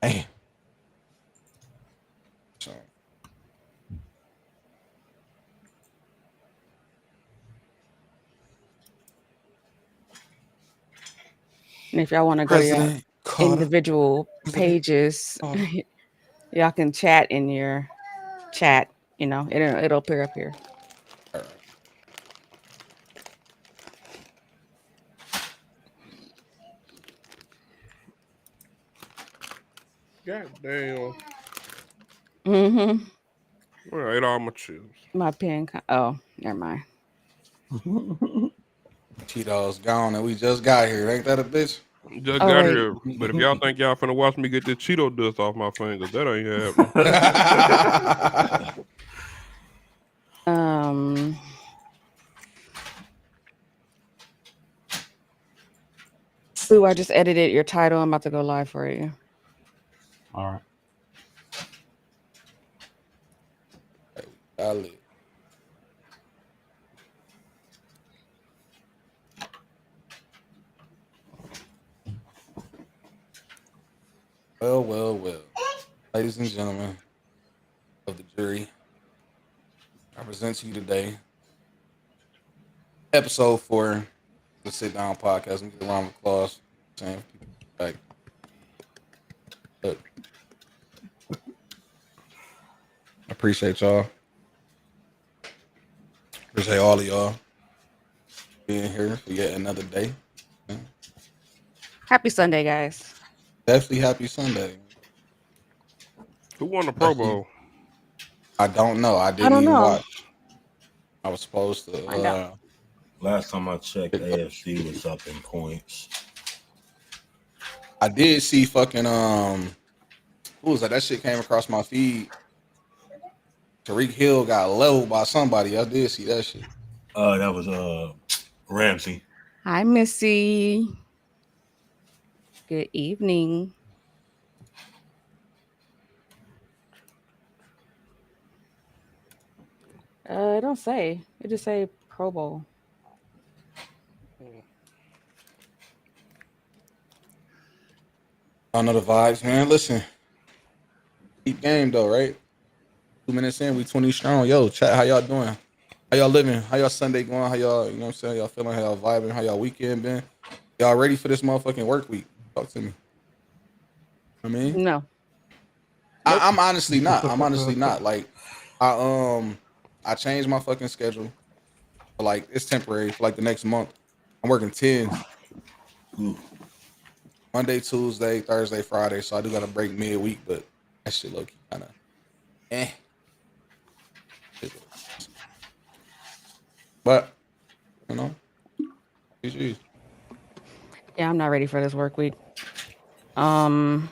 Damn. So, And if y'all want to go to your President Carter. individual President pages, Carter. y'all can chat in your chat. It'll appear up here. All right. God damn. Mm-hmm. I ate all my chips. My pen. Oh, never mind. Cheetos gone and we just got here. Ain't that a bitch? Just Oh got wait. here. But if y'all think y'all finna watch me get this Cheeto dust off my fingers, that ain't happening. Um. Ooh, I just edited your title. I'm about to go live for you. All right. I live. Well, well, well. Ladies and gentlemen of the jury, I present to you today episode 4 of the Sit Down Podcast. Let me get a round of applause. Saying people like, look, I appreciate y'all. Appreciate all of y'all being here for yet another day. Yeah. Happy Sunday, guys. Definitely happy Sunday. Who won the Pro Definitely. Bowl? I don't know. I I didn't don't even know. watch. I was supposed to. Find out. Last time I checked, AFC was up in points. I did see fucking who was that? That shit came across my feed. Tariq Hill got leveled by somebody. I did see that shit. That was Ramsey. Hi, Missy. Good evening. It don't say. It just say Pro Bowl. I know the vibes, man. Listen, deep game though, right? 2 minutes in, we 20 strong. Yo, chat, how y'all doing? How y'all living? How y'all Sunday going? How y'all, you know what I'm saying? Y'all feeling? How y'all vibing? How y'all weekend been? Y'all ready for this motherfucking work week? Talk to me. I mean, No. Nope. I'm honestly not. I'm honestly not. Like, I I changed my fucking schedule. For like it's temporary for like the next month. I'm working 10s. Ooh. Monday, Tuesday, Thursday, Friday. So I do got to break midweek, but that shit low key kind of eh. But you know, GG. Yeah, I'm not ready for this work week. Um,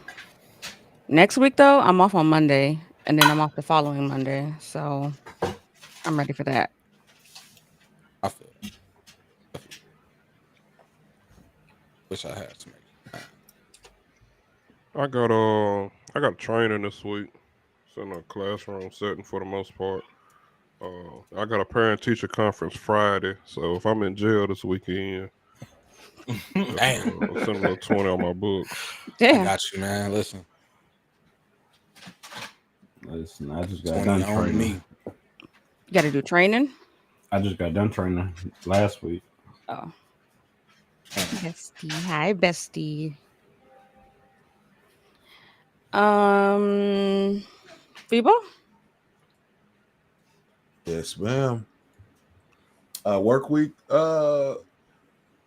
Next week though, I'm off on Monday, and then I'm off the following Monday. So I'm ready for that. I feel. Wish I had some. I got a training this week. It's in a classroom setting for the most part. I got a parent teacher conference Friday, so if I'm in jail this weekend, just Damn, send a little 20 on my books. I Yeah, got you, man. Listen, Listen, I just got 20 done on training. me. you got to do training. I just got done training last week. Oh, Damn. bestie. Hi, bestie. Um, Fibo. Yes, ma'am. Work week.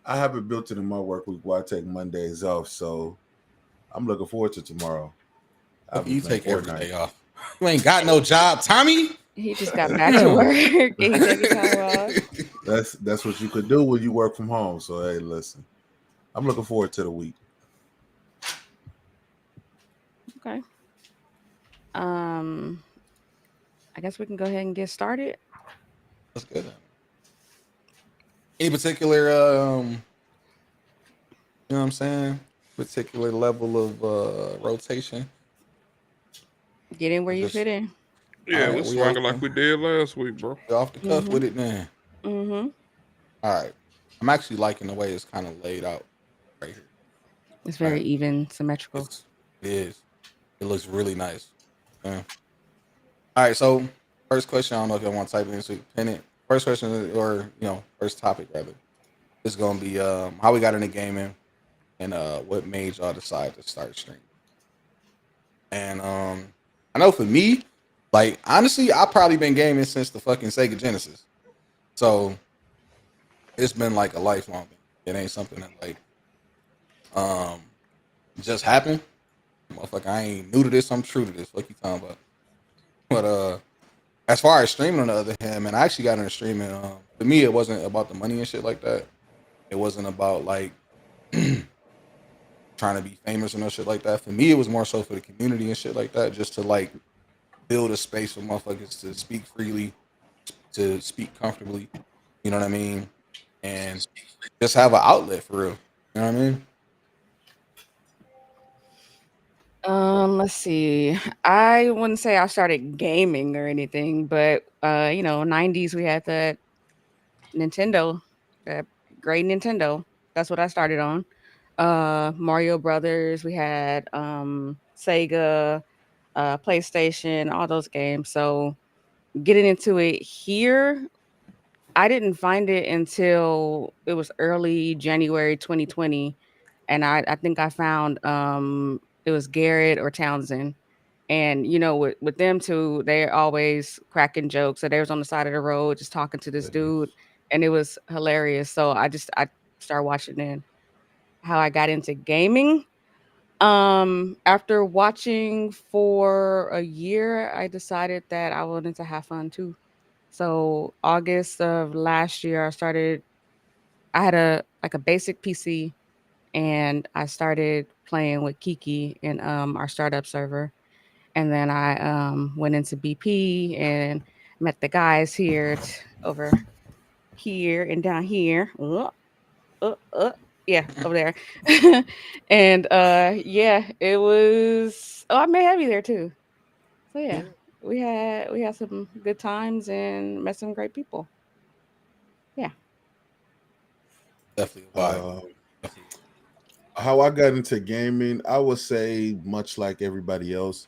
I haven't built it in my work week where I take Mondays off, so I'm looking forward to tomorrow. I Fuck have a you thing take every Fortnite. day off. You ain't got no job, Tommy. He just got back to Damn, work. He taking time off. that's what you could do when you work from home. So hey, listen, I'm looking forward to the week. Okay. Um, I guess we can go ahead and get started. That's good. Any particular you know what I'm saying? Particular level of rotation. Get in where Or you fit just in. all Yeah, we right, swinging like we did last week, bro. we off the cuff Mhm. with it then. Mhm. All right. I'm actually liking the way it's kind of laid out right here. It's All very right. even, symmetrical. It is. It looks really nice. Yeah. All right, so first question, I don't know if y'all want to type it in so you can pin it. First question, or first topic rather, is gonna be how we got into gaming and what made y'all decide to start streaming. And I know for me, like honestly, I've probably been gaming since the fucking Sega Genesis. So it's been like a lifelong thing. It ain't something that like um just happened. Motherfucker, I ain't new to this, I'm true to this. What you talking about? But as far as streaming on the other hand, man, I actually got into streaming. For me, it wasn't about the money and shit like that. It wasn't about like trying to be famous or no shit like that. For me, it was more so for the community and shit like that, just to like build a space for motherfuckers to speak freely, to speak comfortably. You know what I mean? And just have an outlet for real. You know what I mean? Let's see. I wouldn't say I started gaming or anything, but 90s we had that Nintendo, that great Nintendo. That's what I started on. Mario Brothers, we had Sega, PlayStation, all those games. So getting into it here, I didn't find it until it was early January 2020. And I think I found it was Garrett or Townsend. And with them two, they're always cracking jokes. So they was on the side of the road just talking to this dude, and it was hilarious. So I started watching it. How I got into gaming. After watching for a year, I decided that I wanted to have fun too. So August of last year, I had a basic PC, and I started playing with Kiki in our startup server. And then I went into BP and met the guys here over here and down here. Uh, uh, yeah, over there. And yeah, it was. Oh, I met Heavy there too. So yeah, we had some good times and met some great people. Yeah. Definitely a vibe. Uh, how I got into gaming, I would say much like everybody else,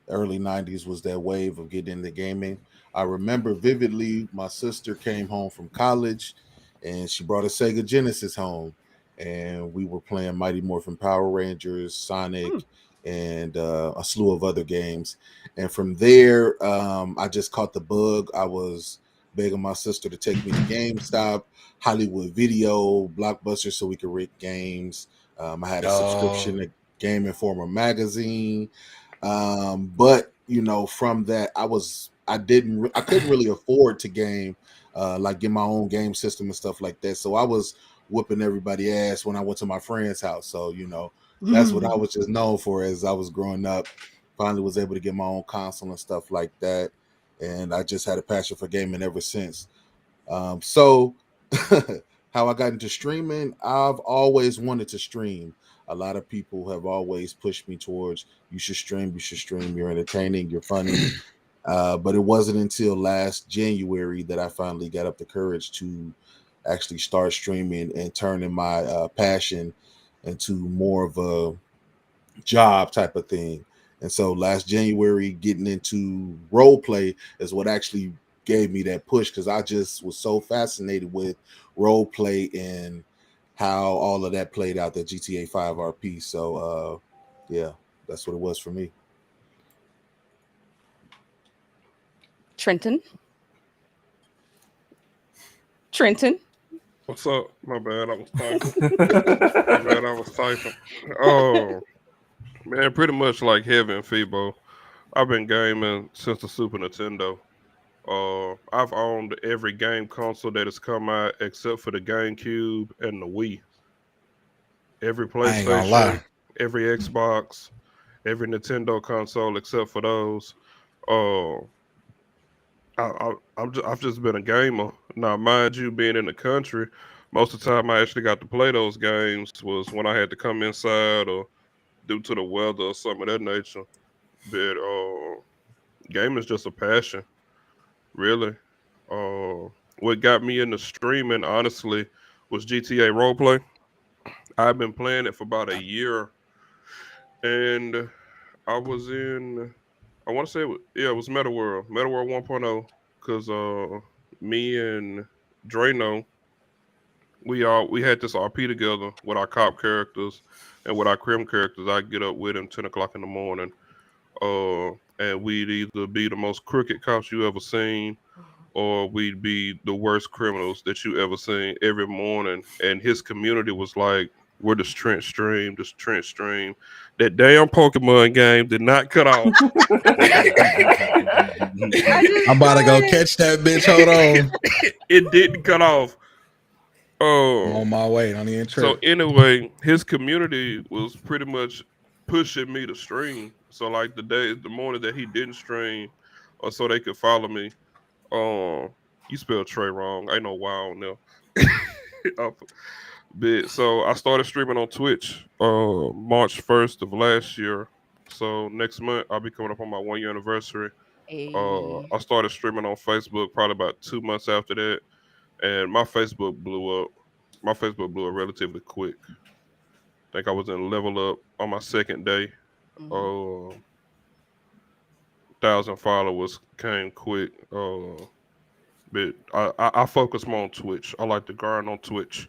early 90s was that wave of getting into gaming. I remember vividly my sister came home from college and she brought a Sega Genesis home, and we were playing Mighty Morphin Power Rangers, Sonic, Hmm. and a slew of other games. And from there, I just caught the bug. I was begging my sister to take me to GameStop, Hollywood Video, Blockbuster, so we could rent games. I had a Yo, subscription to Game Informer magazine. But from that, I couldn't really afford to game, like get my own game system and stuff like that. So I was whooping everybody ass when I went to my friend's house. So that's what I was just known for as I was growing up. Finally was able to get my own console and stuff like that, and I just had a passion for gaming ever since. So how I got into streaming, I've always wanted to stream. A lot of people have always pushed me towards you should stream, you're entertaining, you're funny. But it wasn't until last January that I finally got up the courage to actually start streaming and turning my passion into more of a job type of thing. And so last January, getting into role play is what actually gave me that push, because I just was so fascinated with role play and how all of that played out, the GTA 5 RP. So yeah, that's what it was for me. Trenton. Trenton. What's up? My bad, I was typing. My bad, I was typing. Oh man, pretty much like Heavy and Febo. I've been gaming since the Super Nintendo. I've owned every game console that has come out except for the GameCube and the Wii. Every I ain't gonna PlayStation, lie. every Xbox, every Nintendo console except for those. Uh, I've just been a gamer. Now, mind you, being in the country, most of the time I actually got to play those games was when I had to come inside or due to the weather or something of that nature. But gaming is just a passion, really. What got me into streaming, honestly, was GTA Roleplay. I've been playing it for about a year, and I was in. I want to say it was Meta World, Meta World 1.0, because me and Drano, we had this RP together with our cop characters and with our crim characters. I get up with him 10 o'clock in the morning, and we'd either be the most crooked cops you ever seen, or we'd be the worst criminals that you ever seen every morning. And his community was like, we're this Trent Stream, this Trent Stream. That damn Pokemon game did not cut off. I just I'm about to go started. catch that bitch. Hold on. It didn't cut off. I'm on my way. Don't even So trip. anyway, his community was pretty much pushing me to stream. So like the morning that he didn't stream, or so they could follow me. You spelled Trey wrong. Ain't no Y on there. Bit. So I started streaming on Twitch March 1st of last year. So next month I'll be coming up on my 1 year anniversary. Ayy. I started streaming on Facebook probably about 2 months after that, and my Facebook blew up. My Facebook blew up relatively quick. I think I was in level up on my second day. Mhm. 1,000 followers came quick. But I focus more on Twitch. I like to grind on Twitch.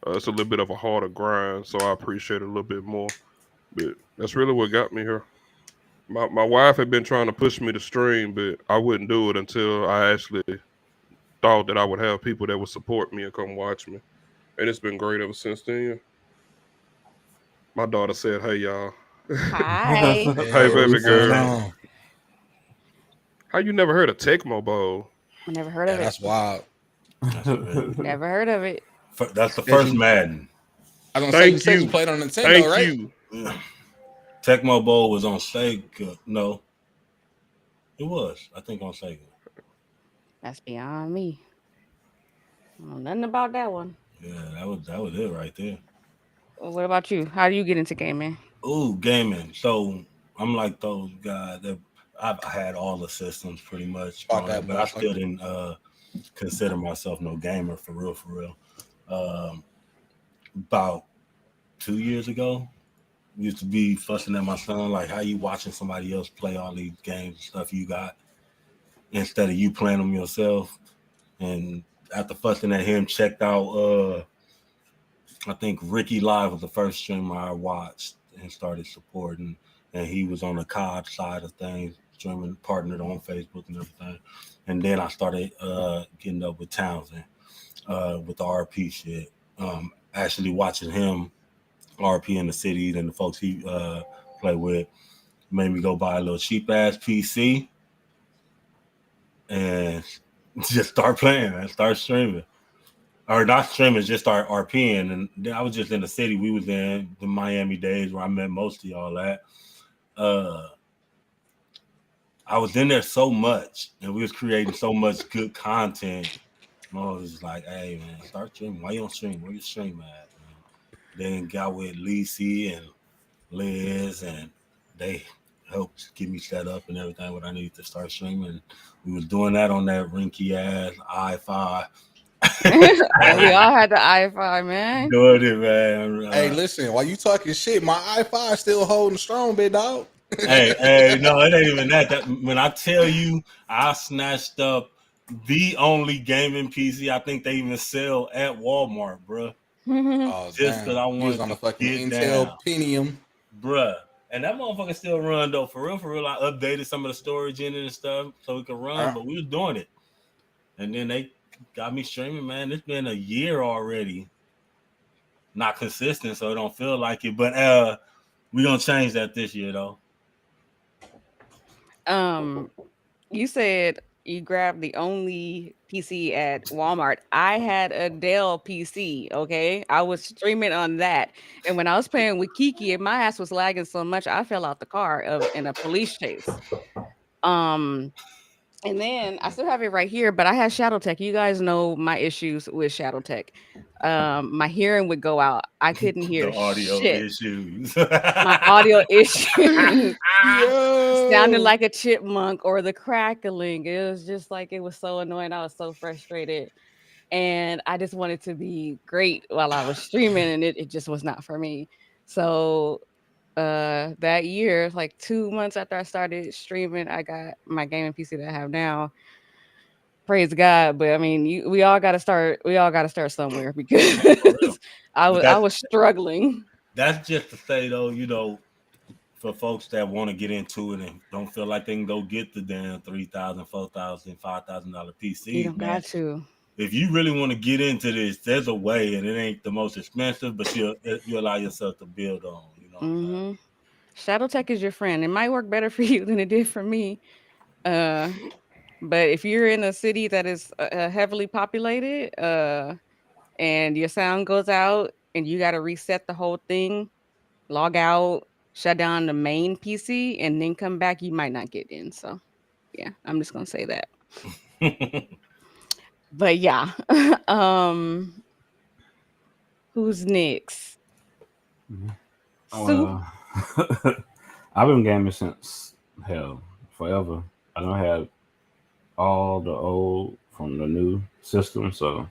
It's a little bit of a harder grind, so I appreciate it a little bit more. But that's really what got me here. My wife had been trying to push me to stream, but I wouldn't do it until I actually thought that I would have people that would support me and come watch me. And it's been great ever since then. My daughter said, "Hey y'all, Hi. hey Yeah, we baby full girl, on. how you never heard of Tecmo Bowl?" I never heard Yeah, of it. that's wild. That's crazy. Never heard of it. That's the Yes, first you- Madden. I was gonna say you Thank said you you, played on Nintendo, thank right? you. Tecmo Bowl was on Sega. No, it was. I think on Sega. That's beyond me. I don't know nothing about that one. Yeah, that was it right there. Well, what about you? How do you get into gaming? Ooh, gaming. So I'm like those guys that I had all the systems pretty much Fuck growing that up, but I still motherfucker. didn't consider myself no gamer for real, for real. Um, about 2 years ago, used to be fussing at my son like, how you watching somebody else play all these games and stuff you got instead of you playing them yourself. And after fussing at him, checked out I think Ricky Live was the first streamer I watched and started supporting, and he was on the COD side of things, streaming partnered on Facebook and everything. And then I started getting up with Townsend with the RP shit. Actually watching him RP in the city and the folks he play with made me go buy a little cheap ass PC and just start playing and start streaming. Or not streaming, just start RPing. And then I was just in the city we was in, the Miami days where I met most of y'all at. I was in there so much and we was creating so much good content. I was just like, hey man, start streaming. Why you don't stream? Where you stream at? Then got with Lisi and Liz and they helped get me set up and everything what I needed to start streaming. We was doing that on that rinky ass i5. And we all had the i5, man. Doing it, man. Hey, listen, while you talking shit, my i5 still holding strong, big dog. Hey, no, it ain't even that. That when I tell you, I snatched up the only gaming PC I think they even sell at Walmart, bruh. Oh, Just because I you was wanted on the to fucking get Intel down, Pentium. bruh. And that motherfucker still run though. For real, I updated some of the storage in it and stuff so it could run, but we was doing it. And then they got me streaming, man. It's been a year already. Not consistent, so it don't feel like it. But we gonna change that this year though. You said you grabbed the only PC at Walmart. I had a Dell PC, okay? I was streaming on that. And when I was playing with Kiki and my ass was lagging so much, I fell out the car in a police chase. Um And then I still have it right here, but I had ShadowTech. You guys know my issues with ShadowTech. My hearing would go out. I couldn't hear The audio shit. issues. My audio issues sounded Yo. like a chipmunk or the crackling. It was just like it was so annoying. I was so frustrated. And I just wanted to be great while I was streaming, and it just was not for me. So that year, like 2 months after I started streaming, I got my gaming PC that I have now. Praise God, but I mean, we all got to start. We all got to start somewhere For real. because I But was I was struggling. that's just to say though, for folks that want to get into it and don't feel like they can go get the damn $3,000, $4,000, $5,000 You PCs, don't man. got to. If you really want to get into this, there's a way, and it ain't the most expensive, but you allow yourself to build on. You know what I'm saying? Mm-hmm. Shadow Tech is your friend. It might work better for you than it did for me. Uh, but if you're in a city that is heavily populated, and your sound goes out, and you got to reset the whole thing, log out, shut down the main PC, and then come back, you might not get in. So, yeah, I'm just gonna say that. But yeah, um, who's next? Sue. Well, I've been gaming since hell forever. I don't have all the old from the new system, so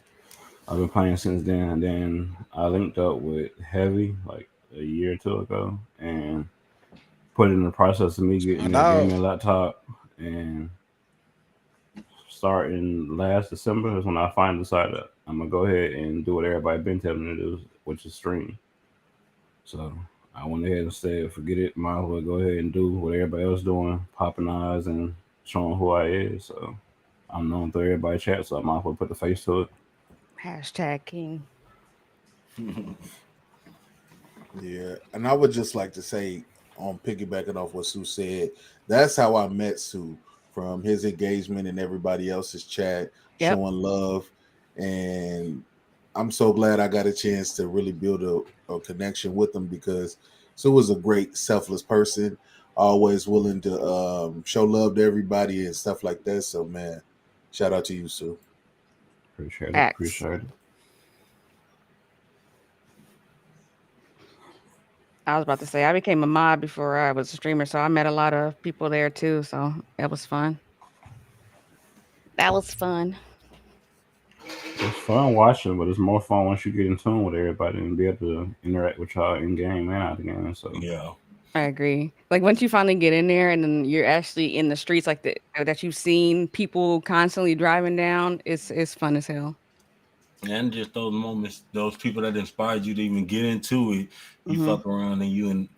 I've been playing since then. And then I linked up with Heavy like a year or two ago, and put in the process of me getting My a dog. gaming laptop. And starting last December is when I finally decided I'm gonna go ahead and do what everybody been telling me to do, which is stream. So I went ahead and said, forget it. Might as well go ahead and do what everybody else doing, popping eyes and showing who I is. So I'm known through everybody's chat, so I might as well put the face to it. Hashtag King. Yeah, and I would just like to say, on piggybacking off what Sue said, that's how I met Sue, from his engagement and everybody else's chat, Yep. showing love, and I'm so glad I got a chance to really build a connection with him, because Sue was a great, selfless person, always willing to show love to everybody and stuff like that. So, man, shout out to you, Sue. Appreciate it. Facts. Appreciate it. I was about to say I became a mod before I was a streamer, so I met a lot of people there too. So that was fun. That was fun. It's fun watching, but it's more fun once you get in tune with everybody and be able to interact with y'all in game and out of game. So Yeah. I agree. Like once you finally get in there and then you're actually in the streets like that you've seen people constantly driving down, it's fun as hell. And just those moments, those people that inspired you to even get into it, you Mhm. fuck around and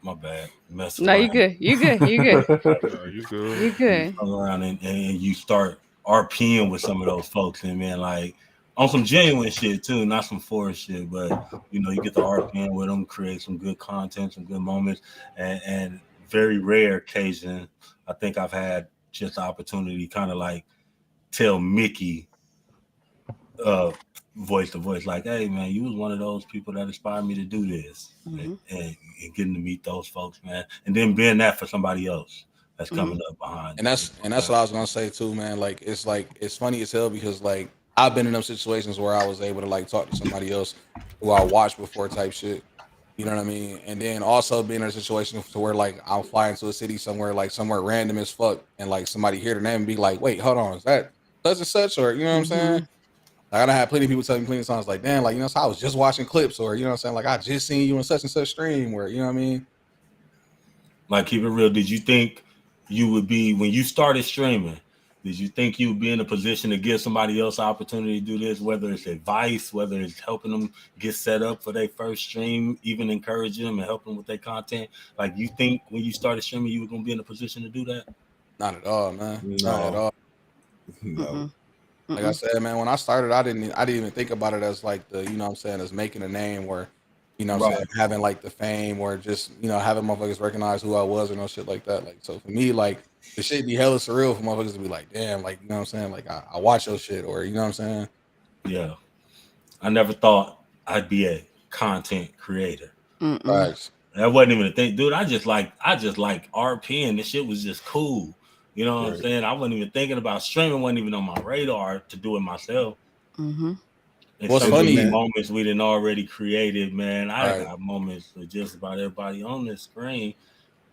my bad, mess No, around. you good. You good. You good. Yeah, you good. You good. Fuck around and you start RPing with some of those folks, and man, like on some genuine shit too, not some forced shit, but you get the RPing with them, create some good content, some good moments, and very rare occasion, I think I've had just the opportunity to kind of like tell Mickey voice to voice, like, hey man, you was one of those people that inspired me to do this. Mhm. And getting to meet those folks, man, and then being that for somebody else that's coming Mhm. up behind. And that's what I was gonna say too, man. Like it's funny as hell, because like I've been in those situations where I was able to like talk to somebody else who I watched before type shit. You know what I mean? And then also being in a situation to where like I'll fly into a city somewhere, like somewhere random as fuck, and like somebody hear the name and be like, wait, hold on, is that such and such? Or you know what I'm saying? Mhm. Like I done had plenty of people tell me plenty of times, like, damn, like, so I was just watching clips, or you know what I'm saying? Like I just seen you in such and such stream, where you know what I mean? Like, keep it real. Did you think you would be, when you started streaming, did you think you would be in a position to give somebody else opportunity to do this, whether it's advice, whether it's helping them get set up for their first stream, even encouraging them and helping them with their content? Like, you think when you started streaming, you were going to be in a position to do that? Not at all, man. Not at No, all. no. Mm-mm. Like I said, man, when I started, I didn't even think about it as like the, you know what I'm saying, as making a name, where, you know what I'm Right. saying, having like the fame, or just, having motherfuckers recognize who I was or no shit like that. Like, so for me, like the shit be hella surreal for motherfuckers to be like, damn, like, you know what I'm saying? Like I watch your shit, or you know what I'm saying? Yeah. I never thought I'd be a content creator. Mm-mm. Facts. That wasn't even a thing, dude. I just like RP, and this shit was just cool. You know what I'm Right. saying? I wasn't even thinking about streaming, wasn't even on my radar to do it myself. Mhm. And What's some of funny- these moments we didn't already created, man. I Right. got moments with just about everybody on this screen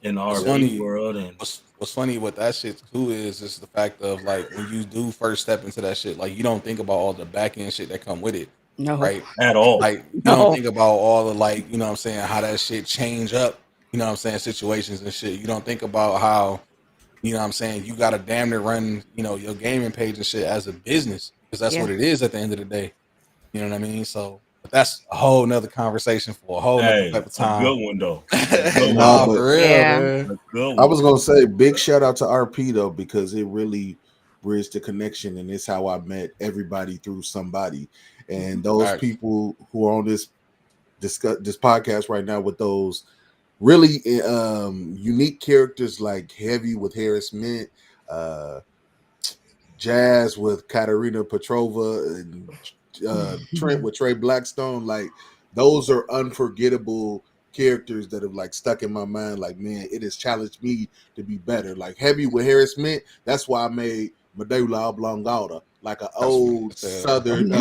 in the What's RP funny- world. And What's funny with that shit too is the fact of like when you do first step into that shit, like you don't think about all the back end shit that come with it. No. right? at all. Like you No. don't think about all the like, you know what I'm saying, how that shit change up, you know what I'm saying, situations and shit. You don't think about how, you know what I'm saying, you gotta damn near run, you know, your gaming page and shit as a business. Because that's Yeah. what it is at the end of the day. You know what I mean? So but that's a whole nother conversation for a whole nother Hey, type of a time. good one though. A good Nah, Nah, but- for real, Yeah. man. A good I one. was gonna say big shout out to RP though, because it really bridged the connection, and it's how I met everybody through somebody. And those Facts. people who are on this podcast right now with those really unique characters like Heavy with Harris Mint, Jazz with Katerina Petrova, and Trent with Trey Blackstone, like those are unforgettable characters that have like stuck in my mind. Like, man, it has challenged me to be better. Like Heavy with Harris Mint, that's why I made Medulla Oblongata, like an old what I said. Southern,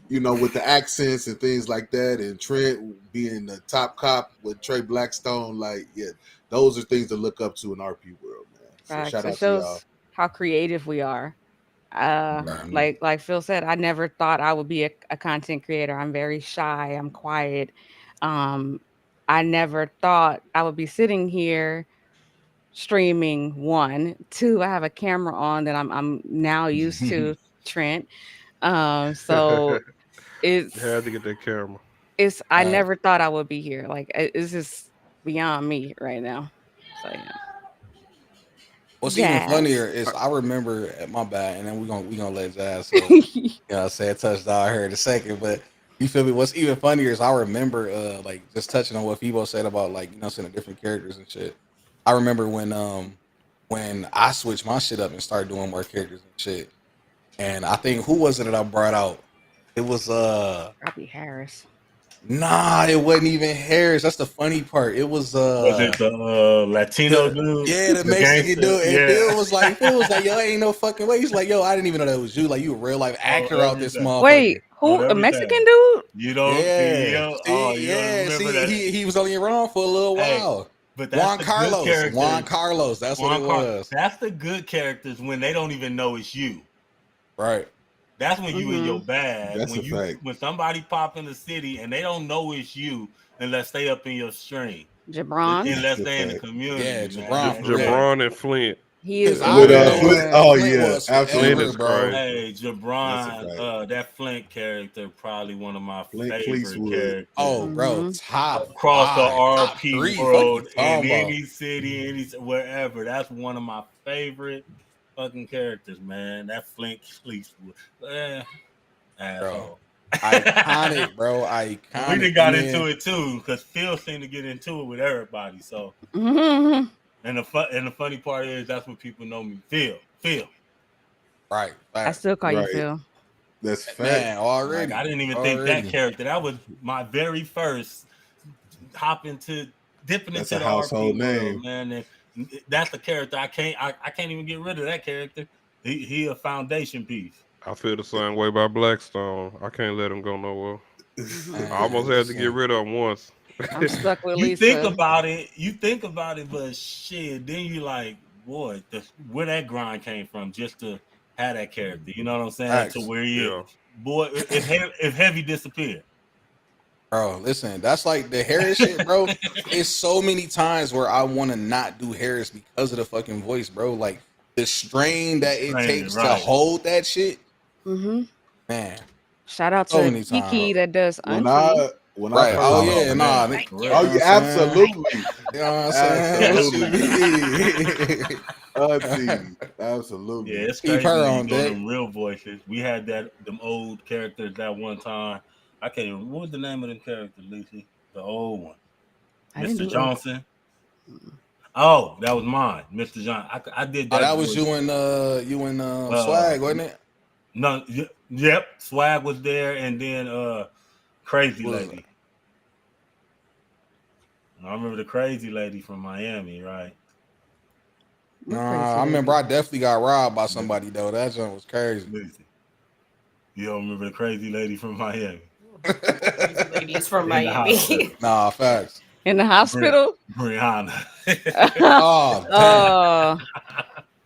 you know, with the accents and things like that. And Trent being the top cop with Trey Blackstone, like, yeah, those are things to look up to in RP world, man. So Facts. shout It out to y'all. shows how creative we are. Right. Like Phil said, I never thought I would be a content creator. I'm very shy. I'm quiet. I never thought I would be sitting here streaming. 1, 2, I have a camera on that I'm now used to, Trent. So You had to get that camera. I Right. never thought I would be here. Like it's just beyond me right now. So yeah. What's even Jazz. funnier is I remember at my bad, and then we gonna let Jazz you know what I'm saying, touchdown here in a second. But you feel me? What's even funnier is I remember like just touching on what Febo said about like, you know, saying the different characters and shit. I remember when I switched my shit up and started doing more characters and shit. And I think who was it that I brought out? It was Probably Harris. nah, it wasn't even Harris. That's the funny part. It was Was it the Latino dude? yeah, the Mexican gangster? dude. And Yeah. Phil was like, yo, ain't no fucking way. He's like, yo, I didn't even know that was you. Like, you a real life actor out this everything. motherfucker. Wait, who? On A everything. Mexican dude? You don't see him? Oh, you don't remember that? He was only around for a little Hey, while. But that's Juan the Carlos. good characters. Juan Carlos. That's what it was. That's the good characters when they don't even know it's you. Right. That's when you in Mhm. your bag. That's when a you fact. when somebody pop in the city and they don't know it's you unless they up in your stream. Jabron. Unless That's a they in the fact. community. Yeah, man. Jabron, for real. Jabron and Flint. He is. Because I With, didn't know Flint- what oh, Flint yeah, was absolutely. forever, Flint is bro. crazy. Hey, That's a Jabron, fact. that Flint character probably one of my Flint favorite Fleecewood. characters. Oh, bro, Mhm. top Across the 5, top RP 3. world, Fuck you in talking about. any city, wherever. That's one of my favorite fucking characters, man. That Flint Fleecewood. Asshole. Iconic, bro. Iconic. We done got And into then- it too, because Phil seemed to get into it with everybody. So, Mhm. and the funny part is that's what people know me. Phil. Right. I Facts. still call you Right. Phil. That's fact. Man, already. Like, I didn't even think that Already. character. That was my very first dipping That's into a the household RP world, name. man. And that's the character I can't even get rid of that character. He a foundation piece. I feel the same way by Blackstone. I can't let him go nowhere. Man, I almost had to get listen. rid of him once. I'm stuck with You Lisa. think about it, but shit, then you like, boy, where that grind came from just to have that character. You know what I'm saying? Facts. To where he Yeah. is. Boy, if Heavy disappeared. Bro, listen, that's like the Harris shit, bro. It's so many times where I want to not do Harris because of the fucking voice, bro. Like the strain that it Strain, takes to right. hold that shit, Mhm. man. Shout out So to many Kiki times. that does When Auntie. I Right. first Oh saw yeah, it, nah. man. nigga, Correct. you Oh know yeah, what I'm saying? absolutely. You know what I'm saying? Absolutely. What you mean? Auntie. Absolutely. Yeah, it's Keep crazy her when on you go deck. them real voices. We had them old characters that one time. I can't even. What was the name of them characters, Lucy? The old one, I didn't Mr. do Johnson. Oh, that was mine, Mr. Johnson. I did that. Oh, that was voice. you and Swag, wasn't it? No, yep. Swag was there, and then Crazy Was- Lady. I remember the Crazy Lady from Miami, right? Nah, I remember I definitely got robbed by somebody though. That joint was crazy. Lucy. You don't remember the Crazy Lady from Miami? Ladies from In the Miami. hospital. Nah, facts. In the hospital. Brianna. Oh, damn.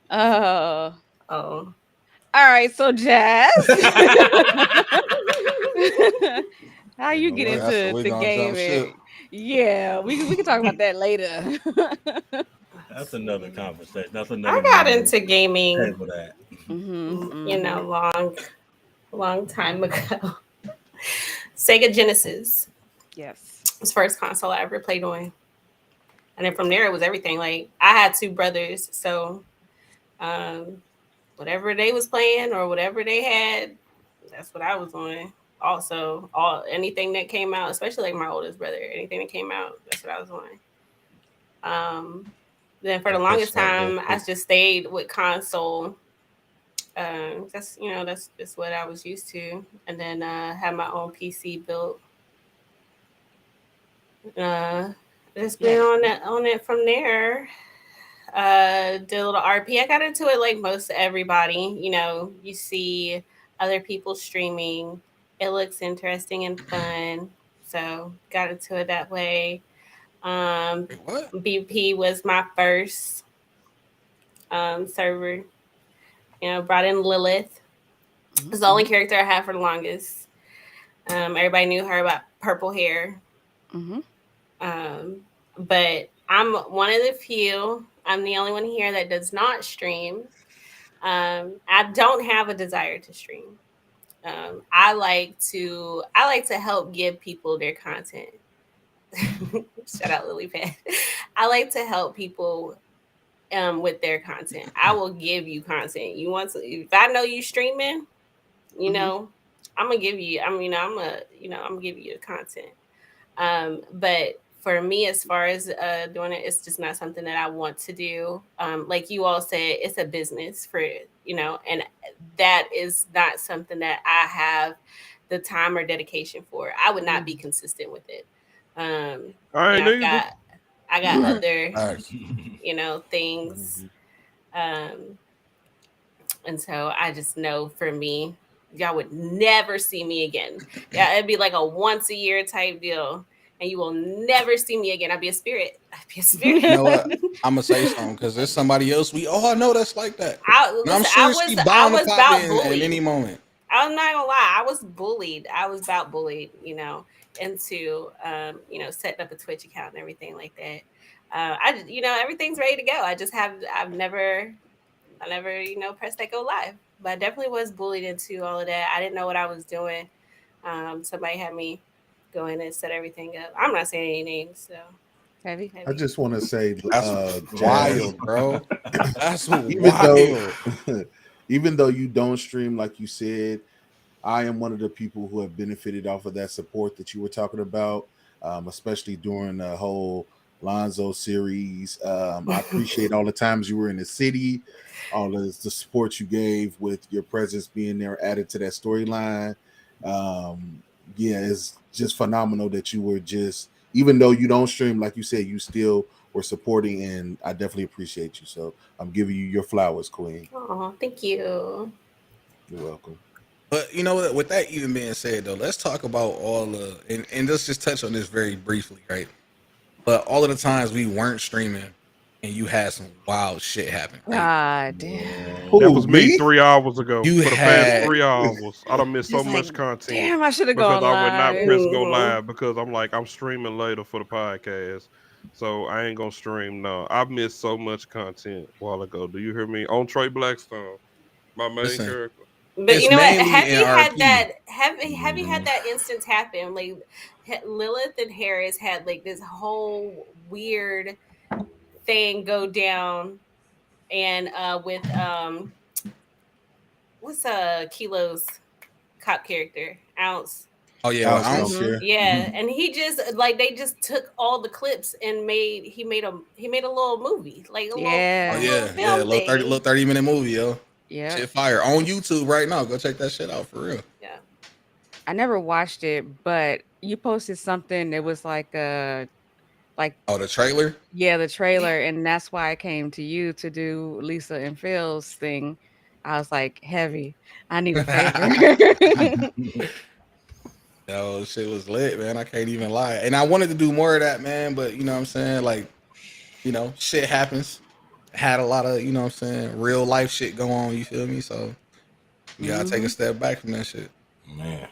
Oh. Oh. Oh, All right, so Jazz, how you know get what? That's into we the gonna jump ship. gaming? Yeah, we can talk about that later. That's another conversation. That's another I got room into gaming, table that. you know, long time ago. Sega Genesis Yes. was the first console I ever played on. And then from there, it was everything. Like, I had two brothers. So, whatever they was playing or whatever they had, that's what I was on. Also, anything that came out, especially like my oldest brother, anything that came out, that's what I was on. Then for the That's longest what's up, time, bro. I just stayed with console. That's that's what I was used to, and then had my own PC built. Just been on it from there. Did a little RP. I got into it like most everybody. You know, you see other people streaming. It looks interesting and fun, so got into it that way. Wait, what? BP was my first server. You know, brought in Lilith. It's the only character I had for the longest. Everybody knew her about purple hair. But I'm one of the few. I'm the only one here that does not stream. I don't have a desire to stream. I like to help give people their content. Shout out Lily Pad. I like to help people with their content. I will give you content. You want to? If I know you streaming, you know, I'm gonna give you. I'm gonna give you the content. But for me, as far as doing it, it's just not something that I want to do. Like you all said, it's a business for, and that is not something that I have the time or dedication for. I would not be consistent with it. I ain't I either. got other, Alright. things. And so I just know for me, y'all would never see me again. Yeah, it'd be like a once a year type deal. And you will never see me again. I'd be a spirit. You know what? I'm gonna say something because there's somebody else we all know that's like that. And I'm sure she bound to pop in at any moment. I'm not gonna lie. I was bullied. I was about bullied, into setting up a Twitch account and everything like that. Everything's ready to go. I never pressed that go live. But I definitely was bullied into all of that. I didn't know what I was doing. Somebody had me go in and set everything up. I'm not saying any names, so Heavy. I just want to say, That's Jazz, wild, bro. That's even wild. though, even though you don't stream like you said, I am one of the people who have benefited off of that support that you were talking about, especially during the whole Lonzo series. I appreciate all the times you were in the city, all the support you gave with your presence being there added to that storyline. Yeah, it's just phenomenal that you were just, even though you don't stream, like you said, you still were supporting, and I definitely appreciate you. So I'm giving you your flowers, Queen. Oh, thank you. You're welcome. But you know what? With that even being said, though, let's talk about all the and let's just touch on this very briefly, right? But all of the times we weren't streaming, and you had some wild shit happen. Right? God damn. That was me 3 hours ago. You For the had- past 3 hours, I done missed so Just much like, content. Damn, I should have Because gone I would not live. press go live because I'm streaming later for the podcast. So I ain't gonna stream now. I've missed so much content a while ago. Do you hear me? On Trey Blackstone, my main Listen. character. But It's you know what? mainly Have in you had RP. that? Have you had that instance happen? Like Lilith and Harris had like this whole weird thing go down, and with what's Kilo's cop character Ounce. Oh yeah, Ounce I don't don't care. Yeah, and he just they just took all the clips and made a little movie, like a Yeah. Oh little yeah, film thing. little 30-minute movie, yo. Yeah. Shit fire on YouTube right now. Go check that shit out for real. Yeah. I never watched it, but you posted something that was like Oh, the trailer. yeah, the trailer, and that's why I came to you to do Lisa and Phil's thing. I was like, heavy. I need a favor. Yo, shit was lit, man. I can't even lie. And I wanted to do more of that, man, but you know what I'm saying? Like, shit happens. Had a lot of, real life shit go on, you feel me? So You gotta take a step back from that shit. Man,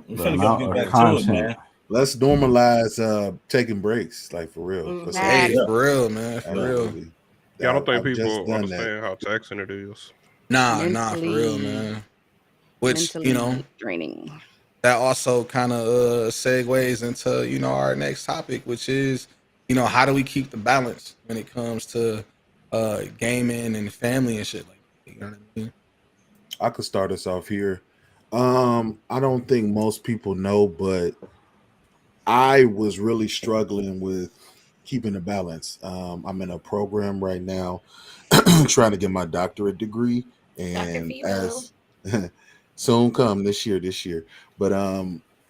we The finna go amount get of back to it, content. man. Let's normalize taking breaks, like for real. For some Hey, people, for real, man, for real. absolutely. Yeah, I don't think I've just people done that. understand how taxing it is. Nah, for real, Mentally, man. Which you know, mentally draining. that also kind of segues into our next topic, which is how do we keep the balance when it comes to gaming and family and shit like that, you know what I mean? I could start us off here. I don't think most people know, but I was really struggling with keeping a balance. I'm in a program right now trying to get my doctorate degree, Dr. and Fibo. as soon come this year, but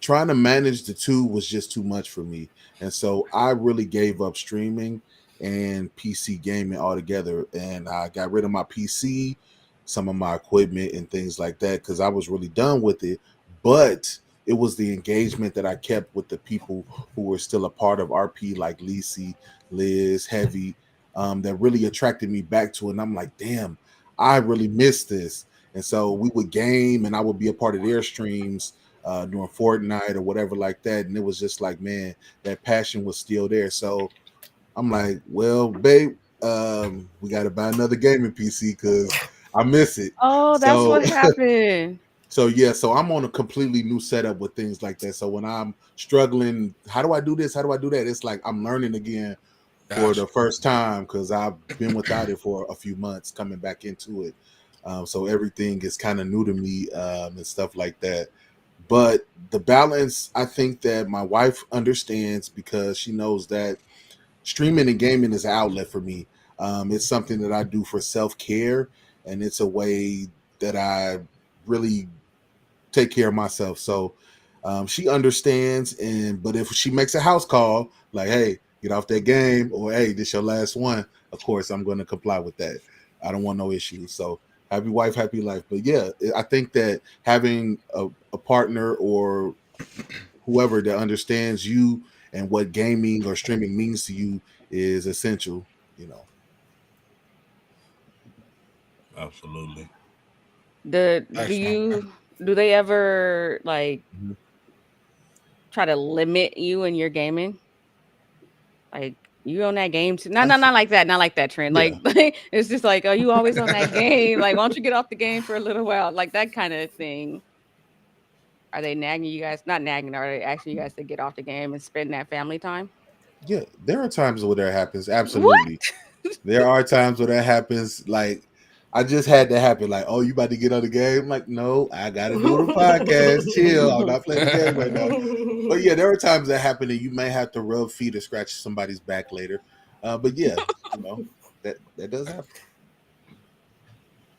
trying to manage the two was just too much for me, and so I really gave up streaming and PC gaming altogether, and I got rid of my PC, some of my equipment and things like that because I was really done with it. But it was the engagement that I kept with the people who were still a part of RP, like Lisi, Liz, Heavy, that really attracted me back to it. And I'm like, damn, I really missed this. And so we would game, and I would be a part of their streams during Fortnite or whatever like that. And it was just like, man, that passion was still there. So I'm like, well, babe, we got to buy another gaming PC because I miss it. Oh, that's So what happened. so yeah, so I'm on a completely new setup with things like that. So when I'm struggling, how do I do this? How do I do that? It's like I'm learning again for Gotcha. the first time because I've been without it for a few months, coming back into it. So everything is kind of new to me and stuff like that. But the balance, I think that my wife understands because she knows that streaming and gaming is an outlet for me. It's something that I do for self care, and it's a way that I really take care of myself. So she understands, but if she makes a house call, like, hey, get off that game, or hey, this your last one, of course I'm going to comply with that. I don't want no issues. So happy wife, happy life. But yeah, I think that having a partner or whoever that understands you and what gaming or streaming means to you is essential, you know. Absolutely. Do Excellent. they ever like Mhm. try to limit you in your gaming? Like you on that game too? I Not th- like that. Not like that trend. yeah. Like it's just like, are you always on that game? Like, why don't you get off the game for a little while? Like that kind of thing. Are they nagging you guys? Not nagging. Are they asking you guys to get off the game and spend that family time? Yeah, there are times where that happens. What? Absolutely. There are times where that happens. Like, I just had that happen. Like, oh, you about to get on the game? I'm like, no, I got to do the podcast. Chill. I'm not playing the game right now. But yeah, there are times that happen, and you may have to rub feet or scratch somebody's back later. But yeah, that does happen.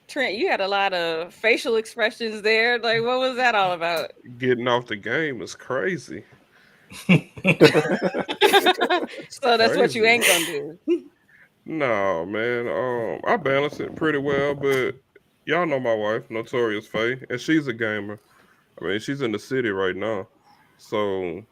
Trent, you had a lot of facial expressions there. Like, what was that all about? Getting off the game is crazy. So that's what you Crazy. ain't gonna do. No, man. I balance it pretty well, but y'all know my wife, Notorious Faye, and she's a gamer. I mean, she's in the city right now. So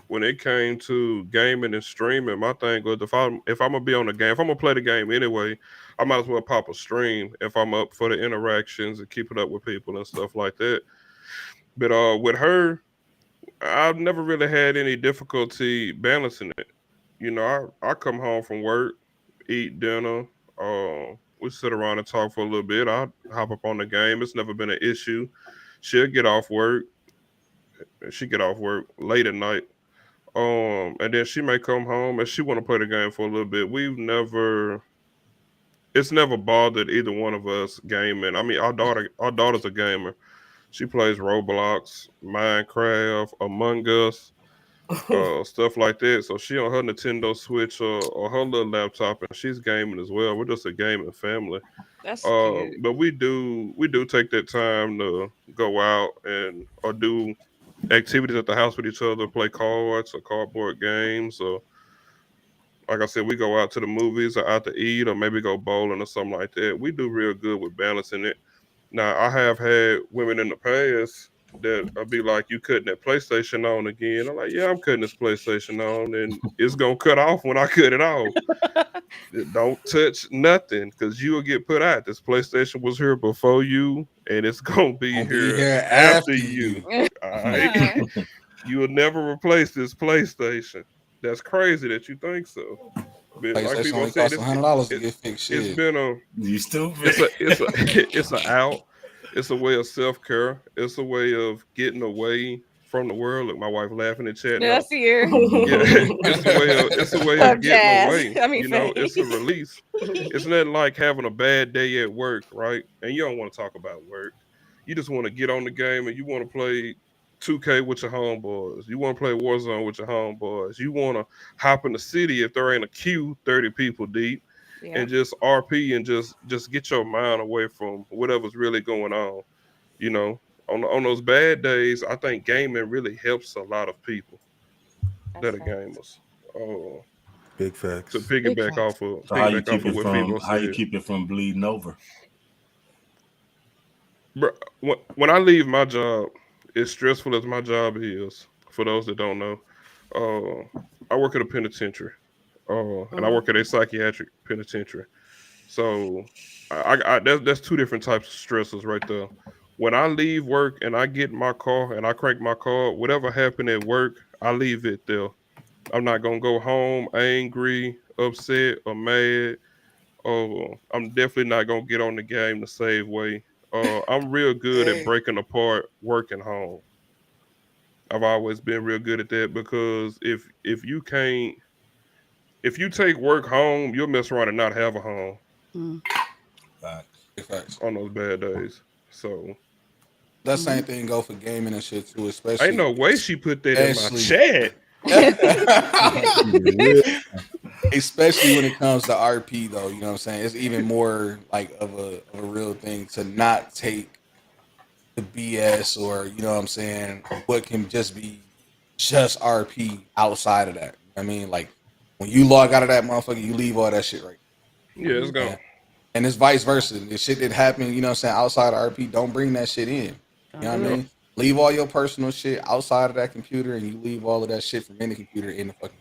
when it came to gaming and streaming, my thing was if I'm gonna be on the game, if I'm gonna play the game anyway, I might as well pop a stream if I'm up for the interactions and keeping up with people and stuff like that. But with her, I've never really had any difficulty balancing it. I come home from work, eat dinner, we sit around and talk for a little bit. I hop up on the game. It's never been an issue. She'll get off work. She get off work late at night. And then she may come home and she want to play the game for a little bit. It's never bothered either one of us gaming. I mean, our daughter's a gamer. She plays Roblox, Minecraft, Among Us, stuff like that. So she on her Nintendo Switch or her little laptop, and she's gaming as well. We're just a gaming family. That's cute. But we do take that time to go out and or do activities at the house with each other, play cards or cardboard games, or like I said, we go out to the movies or out to eat or maybe go bowling or something like that. We do real good with balancing it. Now, I have had women in the past that will be like, "You cutting that PlayStation on again?" I'm like, "Yeah, I'm cutting this PlayStation on, and it's gonna cut off when I cut it off. Don't touch nothing, because you will get put out. This PlayStation was here before you. and it's gonna be Gonna be here here after after you. you. All right, you will never replace this PlayStation. That's crazy that you think so. But like PlayStation people only said, costs $100 to it, get fixed. it's Shit. been a You stupid. it's a it's a out. It's a way of self care. It's a way of getting away from the world. Look, my wife laughing and chatting Yeah, I up. see her. Yeah, it's a way Up, of getting Jazz. away. I mean, You know, it's a Faye. release. It's not like having a bad day at work, right? And you don't want to talk about work. You just want to get on the game and you want to play 2K with your homeboys. You want to play Warzone with your homeboys. You want to hop in the city if there ain't a queue 30 people deep Yeah. and just RP and just get your mind away from whatever's really going on. You know, on those bad days, I think gaming really helps a lot of people that are gamers. Big To facts. piggyback off of So how you piggyback off keep of it what from Febo said, bleeding over? bro, when I leave my job, as stressful as my job is, for those that don't know, I work at a penitentiary, and I work at a psychiatric penitentiary. So I that's two different types of stressors right there. When I leave work and I get in my car and I crank my car, whatever happened at work, I leave it there. I'm not gonna go home angry, upset, or mad. I'm definitely not gonna get on the game the same way. I'm real good at breaking apart work and home. I've always been real good at that because if you take work home, you'll mess around and not have a home Big facts. on those bad days. So That same thing go for gaming and shit too, ain't no especially way she put that in my especially- chat. especially when it comes to RP though, you know what I'm saying? It's even more like of a real thing to not take the BS or you know what I'm saying, what can just be just RP outside of that. I mean, like when you log out of that motherfucker, you leave all that shit right. Yeah, it's gone. And it's vice versa. The shit that happened, you know what I'm saying, outside of RP, don't bring that shit in. You know what I mean? Leave all your personal shit outside of that computer and you leave all of that shit from in the computer in the fucking.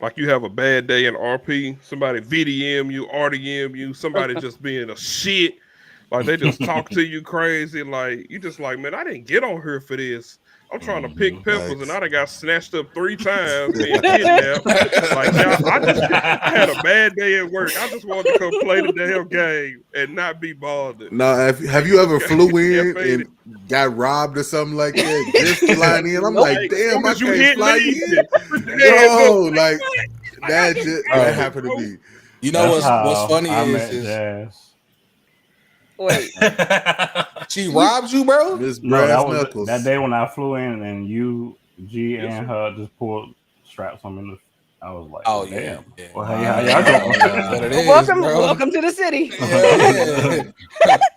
Like you have a bad day in RP, somebody VDM you, RDM you, somebody just being a shit. Like they just talk to you crazy. Like you just like, man, I didn't get on here for this. I'm trying to pick peppers and I done got snatched up 3 times being kidnapped. Like y'all, I had a bad day at work. I just wanted to come play the damn game and not be bothered. No, have you ever flew in and got robbed or something like that? Just flying in, I'm like, damn, I can't fly in. No, like that happened to me. You know what's funny I is met Jazz. Wait, she robbed you, bro? Miss No, Brass that was Knuckles. that day when I flew in and you, G, and her just pulled straps on me. I was like, Oh damn. yeah. Well, hey, how y'all doing? That's what it is, welcome, bro. welcome to the city. Yeah.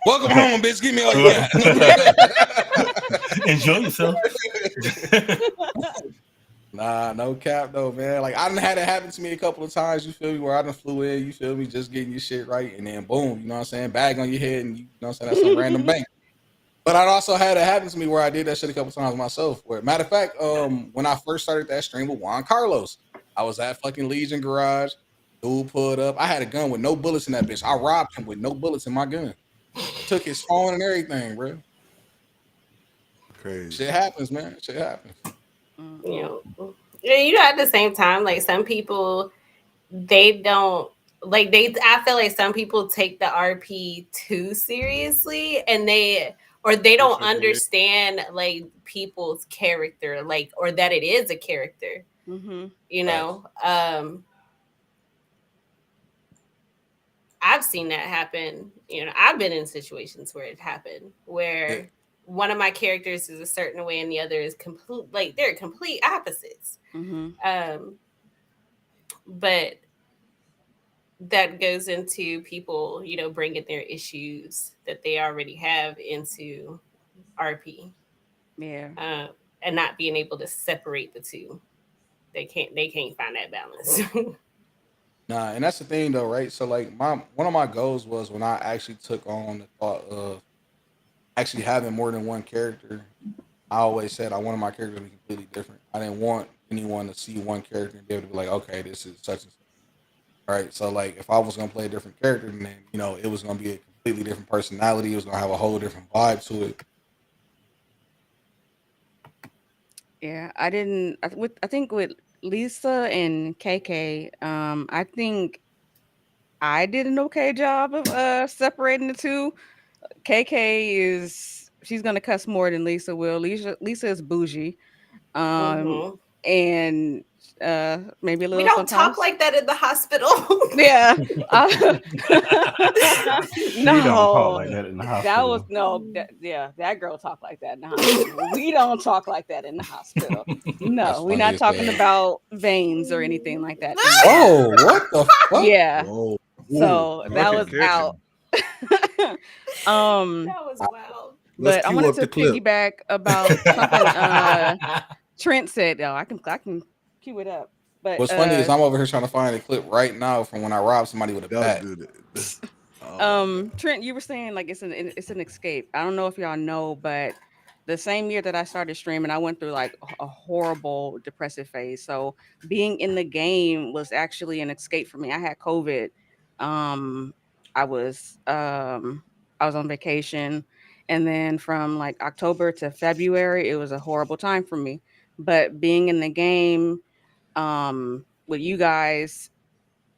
Welcome home, bitch. Give me all you got. Enjoy yourself. Nah, no cap though, man. Like I done had it happen to me a couple of times, you feel me, where I done flew in, you feel me, just getting your shit right, and then boom, you know what I'm saying, bag on your head, and you know what I'm saying, that's some random bank. But I also had it happen to me where I did that shit a couple times myself. Where matter of fact, when I first started that stream with Juan Carlos, I was at fucking Legion Garage, dude pulled up. I had a gun with no bullets in that bitch. I robbed him with no bullets in my gun. Took his phone and everything, bro. Crazy. Shit happens, man. Shit happens. You know, at the same time, like some people, they don't like they. I feel like some people take the RP too seriously, and they don't understand like people's character, like or that it is a character. You know, I've seen that happen. You know, I've been in situations where it happened where one of my characters is a certain way and the other is complete, like they're complete opposites. But that goes into people, you know, bringing their issues that they already have into RP. Yeah. And not being able to separate the two. They can't find that balance. Nah, and that's the thing though, right? So like one of my goals was when I actually took on the thought of actually having more than one character, I always said I wanted my character to be completely different. I didn't want anyone to see one character and be able to be like, okay, this is such and such. All right. So like if I was gonna play a different character, then you know it was gonna be a completely different personality. It was gonna have a whole different vibe to it. Yeah, I didn't. I think with Lisa and KK, I think I did an okay job of separating the two. KK she's gonna cuss more than Lisa will. Lisa is bougie, um, Mhm. and maybe a We little don't talk sometimes. like that in the hospital. Yeah. She don't talk No, like that in the that was hospital. no. Yeah, that girl talk like that in the hospital. We don't talk like that in the hospital. That's No, we're funny not as talking hell. about veins or anything like that in the Whoa, hospital. what the fuck? Yeah. Whoa, So I that can was catch it. out. um, That was wild. let's but I cue wanted up to the clip. piggyback about something Trent said. Oh, I can cue it up. But What's funny is I'm over here trying to find a clip right now from when I robbed somebody with a Don't bat. do that. Oh, man. Trent, you were saying like it's an escape. I don't know if y'all know, but the same year that I started streaming, I went through like a horrible depressive phase. So being in the game was actually an escape for me. I had COVID. Um, I was um, I was on vacation, and then from like October to February, it was a horrible time for me. But being in the game, with you guys,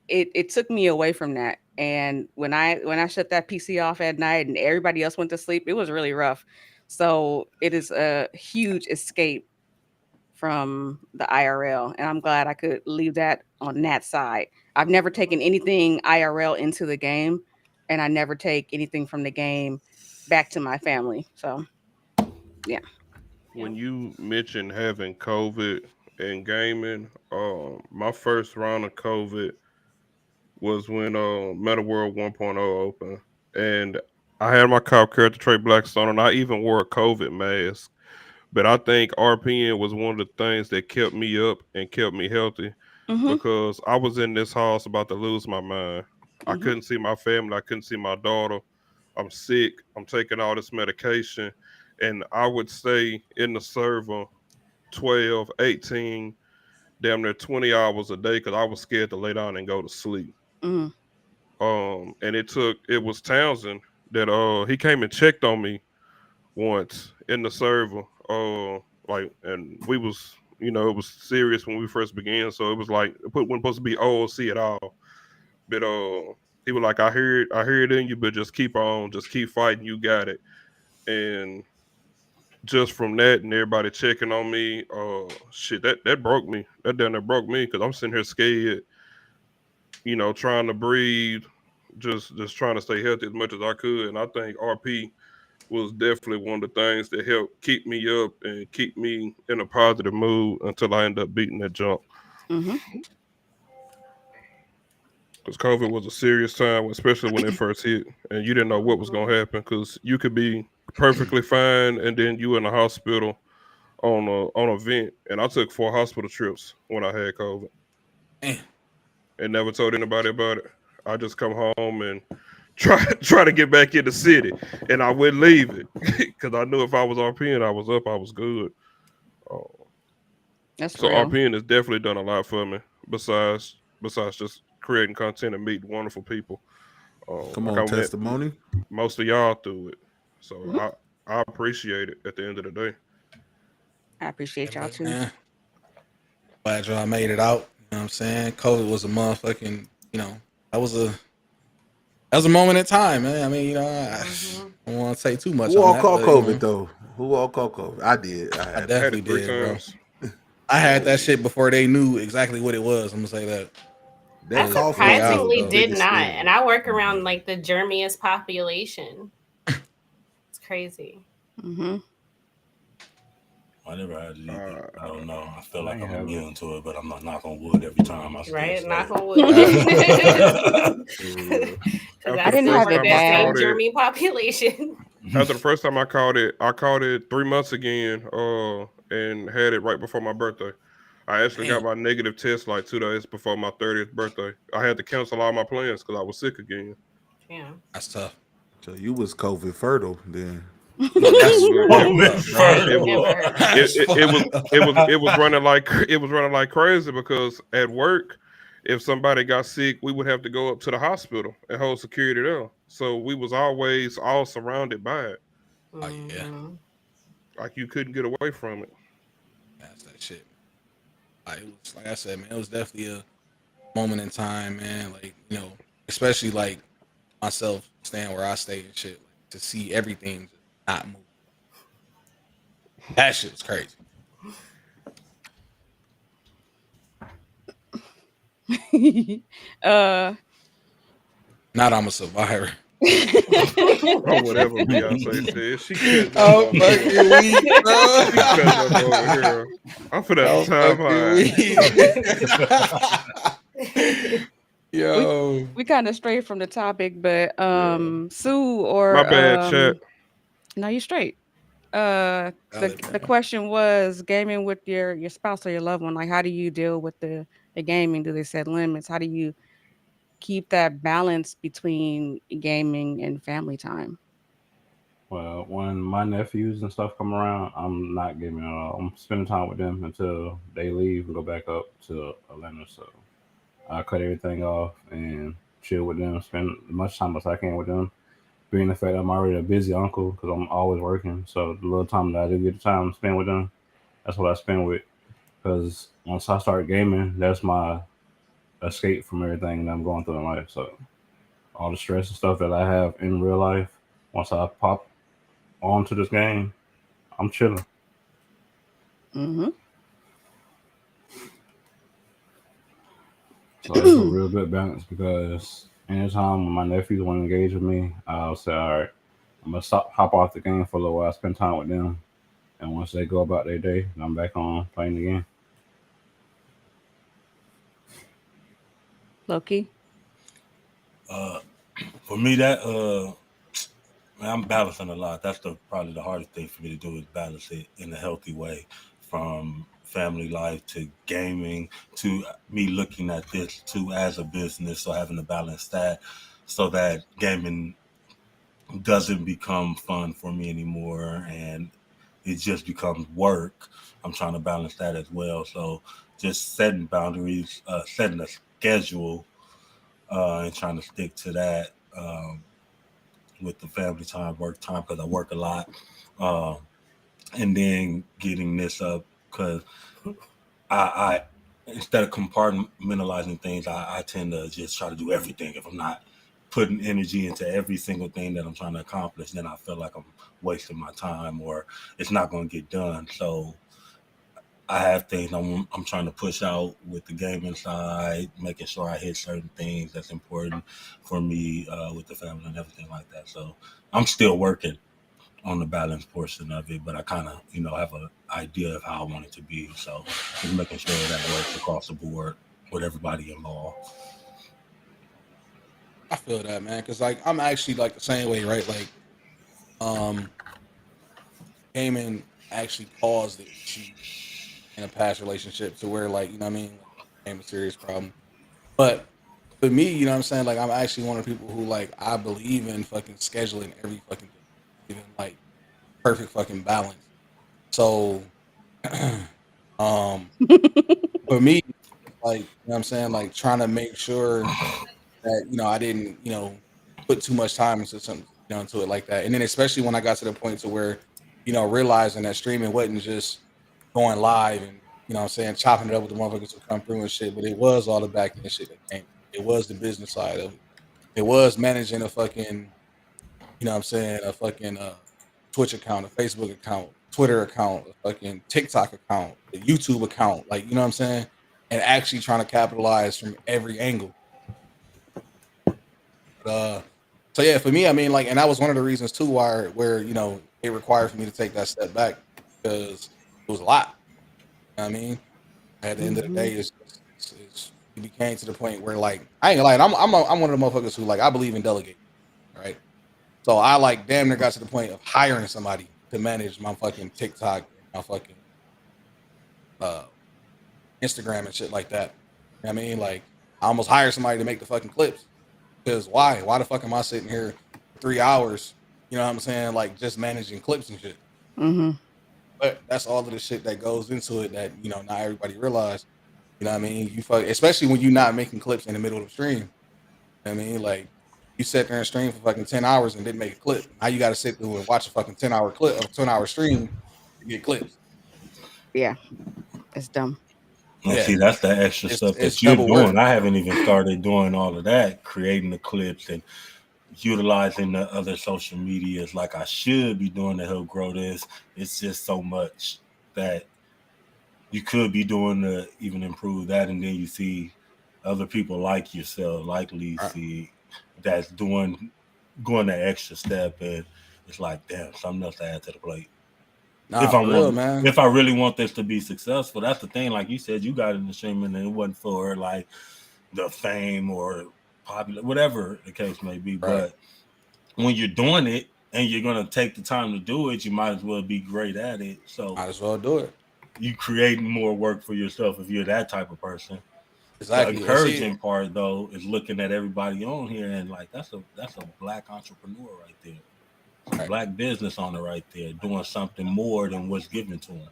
it took me away from that. And when I shut that PC off at night and everybody else went to sleep, it was really rough. So it is a huge escape from the IRL, and I'm glad I could leave that on that side. I've never taken anything IRL into the game, and I never take anything from the game back to my family. So yeah. When you mentioned having COVID and gaming, my first round of COVID was when Meta World 1.0 opened, and I had my cop character Trey Blackstone, and I even wore a COVID mask. But I think RPN was one of the things that kept me up and kept me healthy Mhm. because I was in this house about to lose my mind. I Mhm. couldn't see my family. I couldn't see my daughter. I'm sick. I'm taking all this medication. And I would stay in the server 12, 18, damn near 20 hours a day because I was scared to lay down and go to sleep. Mhm. And it was Townsend that he came and checked on me once in the server. And we was, it was serious when we first began, so it was like it wasn't supposed to be OOC at all. But he was like, I hear it in you, but just keep on, just keep fighting, you got it. And just from that and everybody checking on me, shit, that broke me. That down there broke me because I'm sitting here scared, trying to breathe, just trying to stay healthy as much as I could. And I think RP was definitely one of the things that helped keep me up and keep me in a positive mood until I ended up beating that jump. Mhm. Because COVID was a serious time, especially when it first hit, and you didn't know what was gonna happen. Because you could be perfectly fine, and then you in the hospital on a vent. And I took 4 hospital trips when I had COVID, Man, and never told anybody about it. I just come home and try to get back in the city, and I wouldn't leave it because I knew if I was RP and I was up, I was good. Uh, That's so real. RPN has definitely done a lot for me. Besides just creating content and meeting wonderful people. Come Like on, I met testimony. most of y'all through it, so Mhm. I appreciate it. At the end of the day, I appreciate y'all look, too. man, glad y'all made it out. You know what I'm saying? COVID was a motherfucking, that was a moment in time, man. I mean, I don't want to say too much Who on all that, caught but COVID though? Who all caught COVID? I did. I I had. I had definitely it 3 did, bro. times. I had that shit before they knew exactly what it was. I'm gonna say that. I That cough It was rush out was surprisingly the though. did biggest not, thing. and I work around like the germiest population. It's crazy. Mhm. I never had it either. I don't know. I feel I like ain't I'm have it. immune to it, but I'm not knock on wood every time I still Right? say Knock it. on wood. Because After I the didn't still first have work it time I that same bad. caught it, germy population. after the first time I caught it 3 months again. And had it right before my birthday. I actually got Damn, my negative test like 2 days before my 30th birthday. I had to cancel all my plans because I was sick again. Yeah. that's tough. So you was COVID fertile then. That's Look, Oh, it, it's it was Never fertile. heard of it, that's it. it, it was fucked it up. was it was running like it was running like crazy because at work, if somebody got sick, we would have to go up to the hospital and hold security there. so we was always all surrounded by it. Oh yeah, Mhm. Like you couldn't get away from it. that's that shit. Like, it was, like I said, man, it was definitely a moment in time, man. Like, you know, especially like myself staying where I stay and shit, like, to see everything just not move. That shit was crazy. uh Not I'm a survivor. Or whatever Beyonce said. She couldn't up I'm over fucking here. weak, bro. She couldn't up over here. I'm finna I'm have fucking timeline. weak. Yo. we kind of strayed from the topic, but Yeah. Sue or My bad, chat. no, you straight. The Valid, the man. question was gaming with your spouse or your loved one. Like, how do you deal with the gaming? Do they set limits? How do you keep that balance between gaming and family time? Well, when my nephews and stuff come around, I'm not gaming at all. I'm spending time with them until they leave and go back up to Atlanta. So I cut everything off and chill with them, spend as much time as I can with them. Being the fact I'm already a busy uncle because I'm always working, so the little time that I do get the time to spend with them, that's what I spend with. Because once I start gaming, that's my escape from everything that I'm going through in life. So all the stress and stuff that I have in real life, once I pop onto this game, I'm chilling. Mm-hmm. So it's a real good balance because anytime when my nephews want to engage with me, I'll say, all right, I'm gonna hop off the game for a little while, spend time with them, and once they go about their day, I'm back on playing the game. Loki. For me, that man, I'm balancing a lot. That's probably the hardest thing for me to do is balance it in a healthy way, from family life to gaming to me looking at this too as a business. So having to balance that so that gaming doesn't become fun for me anymore and it just becomes work. I'm trying to balance that as well. So just setting boundaries, setting a schedule, and trying to stick to that. With the family time, work time, because I work a lot, um, and then getting this up because I instead of compartmentalizing things, I tend to just try to do everything. If I'm not putting energy into every single thing that I'm trying to accomplish, then I feel like I'm wasting my time or it's not going to get done. So I have things I'm trying to push out with the gaming side, making sure I hit certain things that's important for me with the family and everything like that. So I'm still working on the balance portion of it, but I kind of have an idea of how I want it to be. So just making sure that works across the board with everybody involved. I feel that, man, because like I'm actually like the same way, right? Like, um, gaming actually caused the issue in a past relationship to where, like, you know what I mean, like, it became a serious problem. But for me, you know what I'm saying, like I'm actually one of the people who like I believe in fucking scheduling every fucking thing, even like perfect fucking balance. So, um, for me, like you know what I'm saying, like trying to make sure that I didn't put too much time into something into it like that, and then especially when I got to the point to where realizing that streaming wasn't just going live and what I'm saying, chopping it up with the motherfuckers who come through and shit, but it was all the back end shit that came. It was the business side of it. It was managing a fucking what I'm saying, a fucking Twitch account, a Facebook account, Twitter account, a fucking TikTok account, a YouTube account, like what I'm saying, and actually trying to capitalize from every angle. So yeah, for me, I mean, like, and that was one of the reasons too why where it required for me to take that step back because it was a lot. You know what I mean, at the end of the day, it became to the point where like I ain't gonna lie, I'm one of the motherfuckers who like I believe in delegating, right? So I like damn near got to the point of hiring somebody to manage my fucking TikTok, my fucking uh, Instagram and shit like that. You know what I mean, like I almost hired somebody to make the fucking clips. Because why? Why the fuck am I sitting here for 3 hours? You know what I'm saying? Like just managing clips and shit. Mm-hmm. But that's all of the shit that goes into it that not everybody realize. You know what I mean? You fuck, especially when you're not making clips in the middle of the stream. You know what I mean, like You sat there and streamed for fucking 10 hours and didn't make a clip. Now you got to sit through and watch a fucking 10-hour clip of 10-hour stream to get clips. Yeah, it's dumb. And Yeah, see, that's the extra it's stuff it's that you're double doing. work. I haven't even started doing all of that, creating the clips and utilizing the other social medias like I should be doing to help grow this. It's just so much that you could be doing to even improve that, and then you see other people like yourself, like Lisi, that's going the extra step, and it's like, damn, something else to add to the plate. Nah, for real, man. If I really want this to be successful, that's the thing. Like you said, you got in the streaming, and it wasn't for like the fame or popular, whatever the case may be. Right. But when you're doing it and you're gonna take the time to do it, you might as well be great at it. So Might as well do it. you creating more work for yourself if you're that type of person. Exactly. The encouraging part though is looking at everybody on here and like that's a black entrepreneur right there. Right. Black business owner right there doing something more than what's given to him.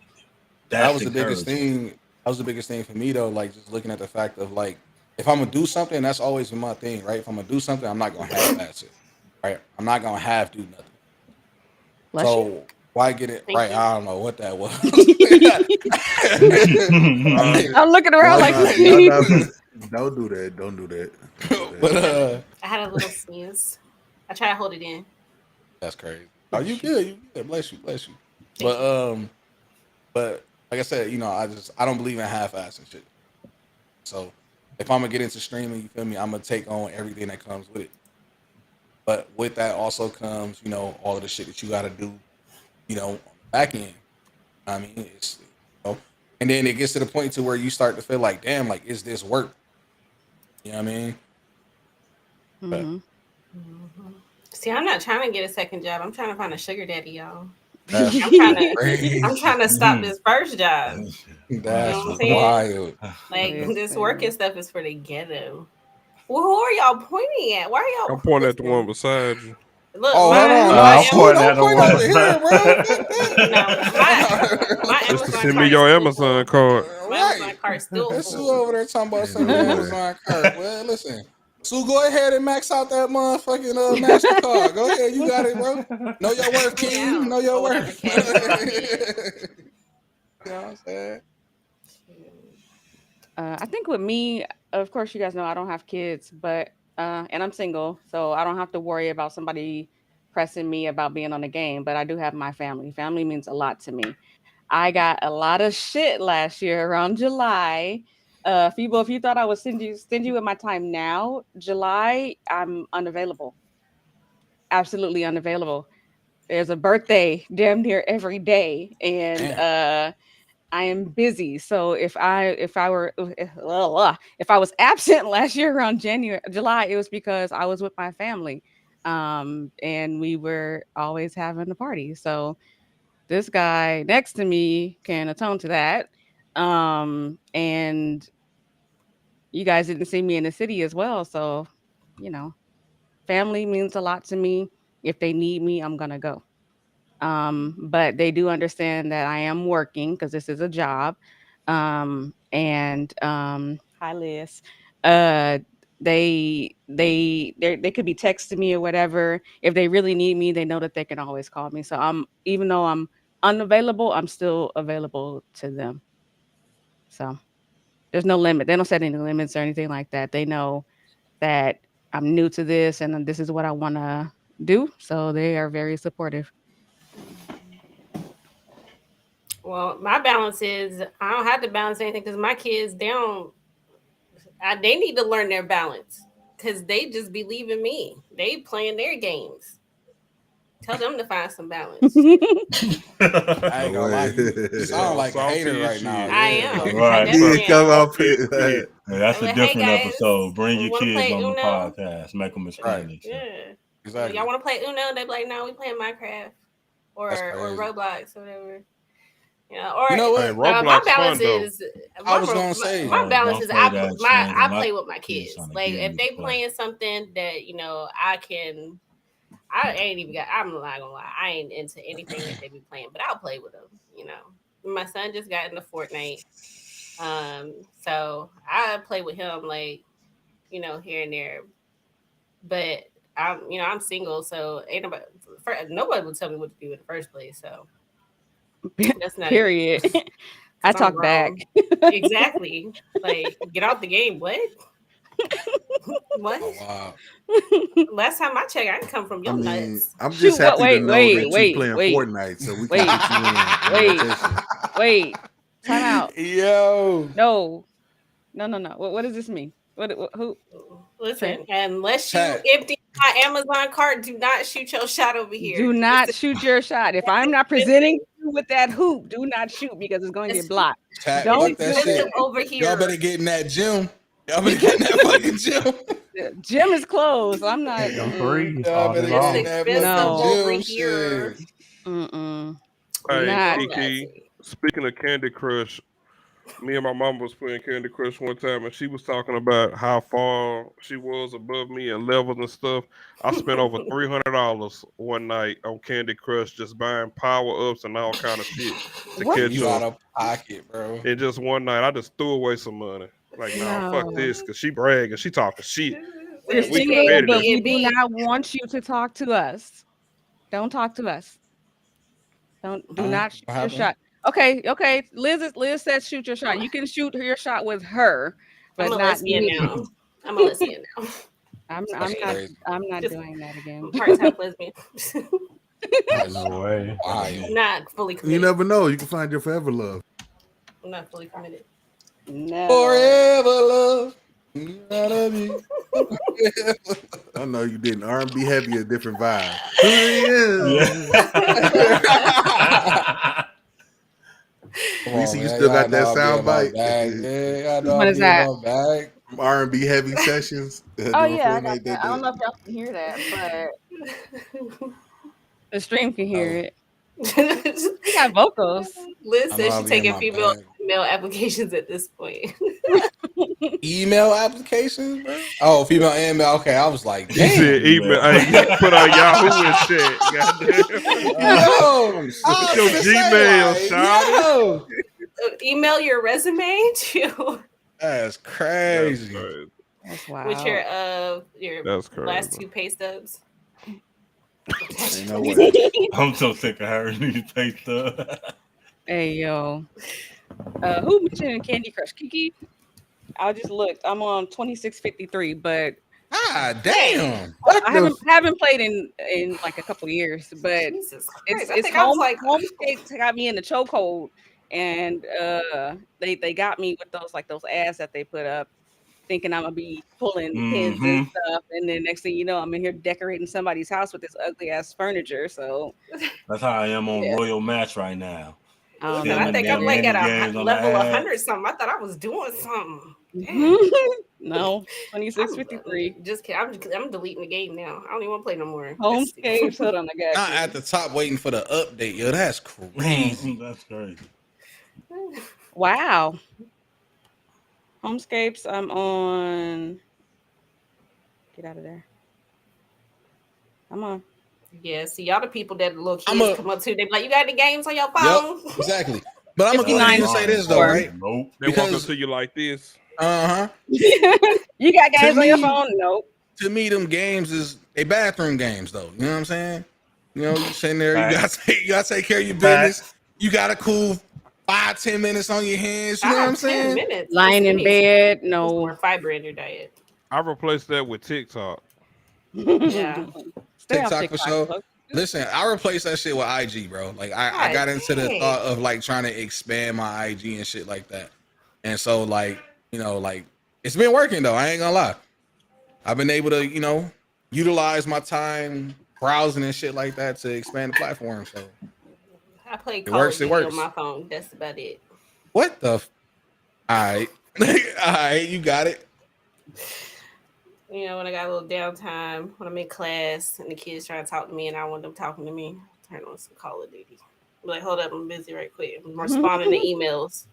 That was the biggest thing. That was the biggest thing for me though. Like just looking at the fact of like, if I'm gonna do something, that's always been my thing, right? If I'm gonna do something, I'm not gonna half-ass it, right? I'm not gonna do nothing. Bless so you. why get it Thank right? you. I don't know what that was. I'm looking around like, Don't do that. Don't do that. But I had a little sneeze. I try to hold it in. that's crazy. Oh, you good? You good? Bless you. Thank But like I said, I don't believe in half-assing shit. So if I'm gonna get into streaming, you feel me? I'm gonna take on everything that comes with it. But with that also comes, all of the shit that you got to do, on the back end. I mean, it's, and then it gets to the point to where you start to feel like, damn, like, is this work? You know what I mean? But Mhm. See, I'm not trying to get a second job. I'm trying to find a sugar daddy, y'all. that's crazy. I'm trying to stop this first job. That's what I'm saying? wild. Like Listen. this working stuff is for the ghetto. Well, who are y'all pointing at? Why are y'all? I'm pointing at the one beside you. Look, Oh, my, hold on. my No, I'm Sue, pointing don't at the point one over here, bro. my Just Amazon send me card your is still Amazon full. card. My Amazon card's still That's Sue full. over there talking about some Amazon card. Well, listen. Sue, go ahead and max out that motherfucking MasterCard. Go ahead. You got it, bro. Know your worth, Pull it King. out, Know your or whatever worth. cash app it is. You know what I'm saying? I think with me, of course, you guys know I don't have kids, but and I'm single, so I don't have to worry about somebody pressing me about being on the game. But I do have my family. Family means a lot to me. I got a lot of shit last year around July. Fibo, if you thought I was stingy with my time now, July, I'm unavailable. Absolutely unavailable. There's a birthday damn near every day, and Damn. I am busy. So if I was absent last year around July, it was because I was with my family, and we were always having a party. So this guy next to me can atone to that. And you guys didn't see me in the city as well. So, you know, family means a lot to me. If they need me, I'm gonna go. But they do understand that I am working because this is a job. Hi Liz. Uh they could be texting me or whatever. If they really need me, they know that they can always call me. So I'm even though I'm unavailable, I'm still available to them. So there's no limit. They don't set any limits or anything like that. They know that I'm new to this and this is what I want to do. So they are very supportive. Well, my balance is I don't have to balance anything because my kids they need to learn their balance because they just be leaving me. They playing their games. Tell them to find some balance. I ain't gonna lie. You sound like a Salty hater right as now. shit. I Yeah, am. like- Right. I definitely Come am. out here. Yeah, that's I'm a like, hey, different guys, episode. Bring we your wanna kids play on the Uno? podcast. Make them explain Right. it. Shit. Yeah. exactly. Y'all want to play Uno? They be like, no, we playing Minecraft or That's crazy. Roblox or whatever. Or You know what? Hey, my Roblox balance fun though. is I was gonna say. my balance Don't is play that shit. I My play with my kids kids. trying to Like get if me they to play. playing something that I can. I ain't even got. I'm not gonna lie. I ain't into anything that they be playing, but I'll play with them. My son just got into Fortnite, so I play with him like here and there. But I'm single, so ain't nobody would tell me what to do in the first place. So that's not it. Period. I 'Cause I'm talk back. grown. Exactly. Like, get out the game. What? What? Oh, wow. Last time I checked, I didn't come from I your mean, nuts. I'm Shoot, just happy wait, to know wait, that wait, you playing wait. Fortnite, so we Wait. can get you in. Wait. rotation. Wait. Time out. Yo. No. What does this mean? Who? Listen, unless you Chat. empty my Amazon cart, do not shoot your shot over here. Do not shoot your shot. If I'm not presenting you with that hoop, do not shoot because it's going to get blocked. Chat, Don't fuck that do shit. it. over here. Y'all better get in that gym. Y'all better get in that fucking gym. The gym is closed. I'm not. Hit them threes Y'all all better day get long. in that expensive fucking over gym here. shit. Hey, Not. Kiki, speaking of Candy Crush, me and my mom was playing Candy Crush one time, and she was talking about how far she was above me and levels and stuff. I spent over $300 one night on Candy Crush, just buying power ups and all kind of shit to What? catch You out up. of pocket, bro. In just one night, I just threw away some money. Like, nah, fuck No. this, because she bragging, she talking shit. We're We single, but competitive. we do not want you to talk to us. Don't talk to us. Do Huh? not shoot What your happened? shot. Okay. Liz said shoot your shot. You can shoot your shot with her, but I'm a not lesbian me. now. I'm a lesbian now. I'm That's not. crazy. I'm not Just- doing that again. I'm part-time lesbian. That's No way. wild. Not fully You committed. never know. You can find your forever love. I'm not fully committed. No. Forever love. You gotta be. I know you didn't. R&B heavy, a different vibe. Come Lisa, on, you man. still got Y'all know that I'll be sound in my bite? bag. Yeah, y'all Which know one I'll is be in that? my bag. R&B heavy sessions. Oh yeah, I got that. I don't know if y'all can hear that, but the stream can hear it. We got vocals. Liz I know says I'll she's be in taking my female bag. applications at this point. Email applications, bro? Oh, female email. Okay, I was like, He said damn. email. Hey, put on Yahoo and shit. Goddamn. Yo, I Your was gonna Gmail, say, shawty. yo, Email your resume to that's That's crazy. crazy. That's wild. with your That's crazy. last two pay stubs. Ain't no way. I'm so sick of her. You pay stuff. Hey yo, who mentioned Candy Crush? Kiki. I just looked. I'm on 2653, but Ah, damn. I haven't played in like a couple years. But Jesus Christ. it's I think I was like, Homescape got me in the chokehold, and they got me with those ads that they put up, thinking I'm gonna be pulling pins and stuff, and then next thing you know, I'm in here decorating somebody's house with this ugly ass furniture. So That's how I am on Royal Match right now. I don't listen, know. I think them I'm like at games a on the level ads. 100 something. I thought I was doing something. Damn. No, 2653. Just kidding. I'm deleting the game now. I don't even want to play no more. Homescapes. Hold on, I got Not you. at the top waiting for the update. Yo, that's crazy. That's crazy. Wow. Homescapes, I'm on. Get out of there. I'm on. Yeah, see, y'all the people that little kids I'm a- come up to. They be like, "You got any games on your phone?" Yep, exactly. But I'm gonna go ahead and say this though, right? Nope. They walk up Because- to you like this. Uh-huh. You got games on your me- phone? Nope. To me, them games is they bathroom games though. You know what I'm saying? You know, you sitting there, you gotta take care of your business. You got a cool 5-10 minutes on your hands. You know what I'm 10 saying? minutes. Lying in bed? No. More fiber in your diet. I replaced that with TikTok. Yeah. Stay off TikTok for sure. folks. Listen, I replaced that shit with IG, bro. Like I got into the dang. thought of like trying to expand my IG and shit like that. And so like, you know, like it's been working though. I ain't gonna lie. I've been able to, you know, utilize my time browsing and shit like that to expand the platform. So I play It Call works, of it Duty works. on my phone. That's about it. what the all right. All right, you got it. You know, when I got a little downtime, when I'm in class and the kids trying to talk to me and I want them talking to me, turn on some Call of Duty. I'm like, hold up, I'm busy right quick. I'm responding to emails.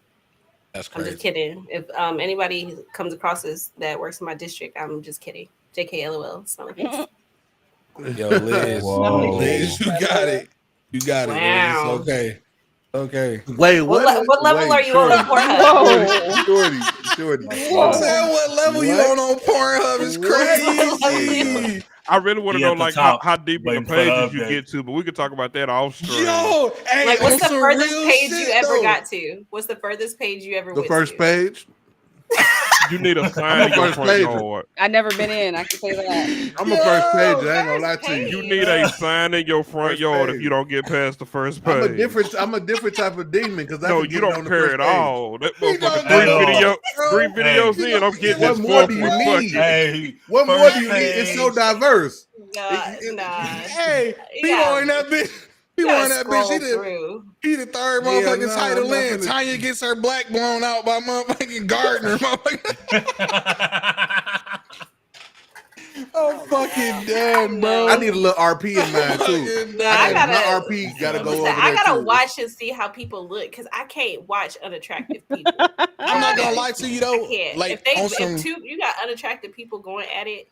That's I'm crazy. just kidding. If anybody comes across this that works in my district, I'm just kidding. JK LOL. Smelling face. Yo, Liz. Whoa. Liz, you got it. You got it. Wow. Liz. It's okay. Okay. Wait, What level are you on Pornhub? Shorty. I'm saying what level you What? on Pornhub is What? crazy. I really want to He know at the like top, how deep in the waiting for the pages you update. get to, but we can talk about that off stream. Yo, hey, Like, on what's the some furthest real page you shit, ever though. got to? What's the furthest page you ever The went first to? page. You need a I'm sign a in your first front pager. yard. I never been in. I can say that. I'm a first page. Yo, I ain't gonna lie first to you. You page. need a sign in your front First yard if page. you don't get past the first I'm a page. different type of demon because I No, can you get it don't on the care first at page. all. That He motherfucker don't At all. three Bro, videos he in. don't I'm getting What this more fourth do you one. Fuck need? it. Hey, What more first do you need? It's so page. diverse. Nah, nah. Hey, You P-Boy gotta- in that bitch. You P-Boy in gotta that bitch. scroll He through. the third Hell motherfucking no, title I'm not in. finna- Tanya gets her black blown out by motherfucking Gardner. Motherfucker. I'm fucking done, bro. I need a little RP in mine too. Fucking Nah, I done. gotta- my RP gotta go Listen, over I there gotta too. watch and see how people look because I can't watch unattractive people. I'm not gonna lie to you I though. can't. Like if on some you got unattractive people going at it,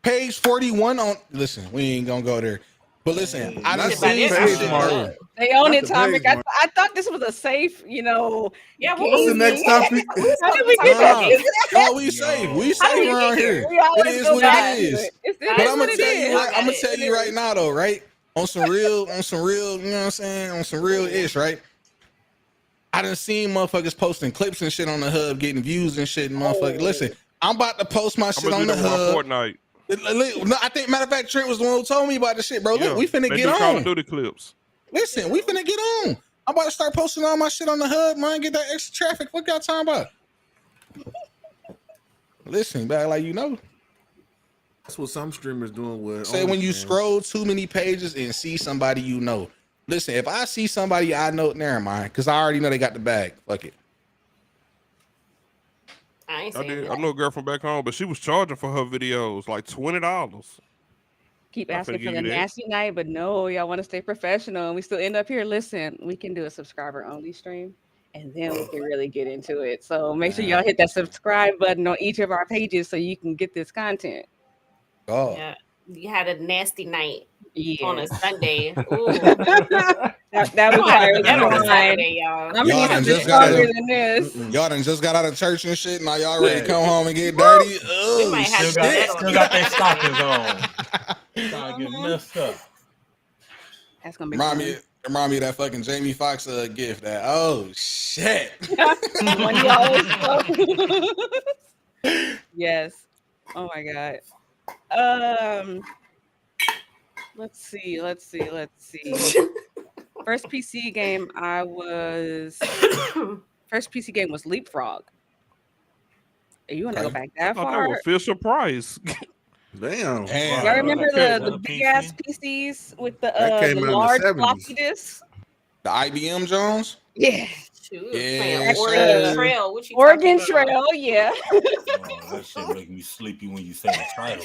page 41 on. Listen, we ain't gonna go there. But listen, I done Not by seen this some page shit, mark. bro. They own Not it, the Tomic. page mark. I thought this was a safe, yeah. game. What's the next topic? How did we get Nah. that? Oh, we safe. We How did safe we get around here? here. We always It is go what back it to is. it. It's But But what I'm gonna it tell you is. right. I'm gonna It tell you right now though, right? On some real, you know what I'm saying? On some real ish, right? I done seen motherfuckers posting clips and shit on the hub, getting views and shit. And motherfuckers, listen, I'm about to post my I'm shit gonna on do the that for my hub. Fortnite. No, I think matter of fact, Trent was the one who told me about the shit, bro. Yeah, Look, we finna they get do Call of on. Duty clips. Listen, we finna get on. I'm about to start posting all my shit on the hub, man. Get that extra traffic. What y'all talking about? Listen, back like you know. That's what some streamers doing with. Say when you OnlyFans. scroll too many pages and see somebody you know. Listen, if I see somebody I know, never mind, because I already know they got the bag. Fuck it. I ain't I saying did. that. I know a girl from back home, but she was charging for her videos like $20. Keep I asking finna for give the you that. nasty night, but no, y'all want to stay professional, and we still end up here. Listen, we can do a subscriber only stream, and then we can really get into it. So make sure y'all hit that subscribe button on each of our pages so you can get this content. Oh, Yeah. You had a nasty night Yeah, on a Sunday. Ooh. that I'm gonna have to requires do better on time. Saturday, y'all. I'm gonna Y'all need done something just got stronger it. than this. y'all done just got out of church and shit. Now y'all ready to Hey. come home and get dirty? We Oh, might have shit. to do that on Still got their stockings on. Trying to get messed up. That's gonna be Remind me of that fucking Jamie Foxx gift. That shit. When he always yes. Oh my god. Let's see. First PC game was Leapfrog. You want to go Okay. back I that thought that far? was Fisher Price. Damn. Damn. Y'all remember Okay. the big ass PCs with the That came out in the large 70s. floppy disks? The IBM Jones? Yeah. Shoot, Yeah, playing sure. Oregon Trail. What you Oregon talking about? Trail, yeah. Oh, that shit make me sleepy when you say the title.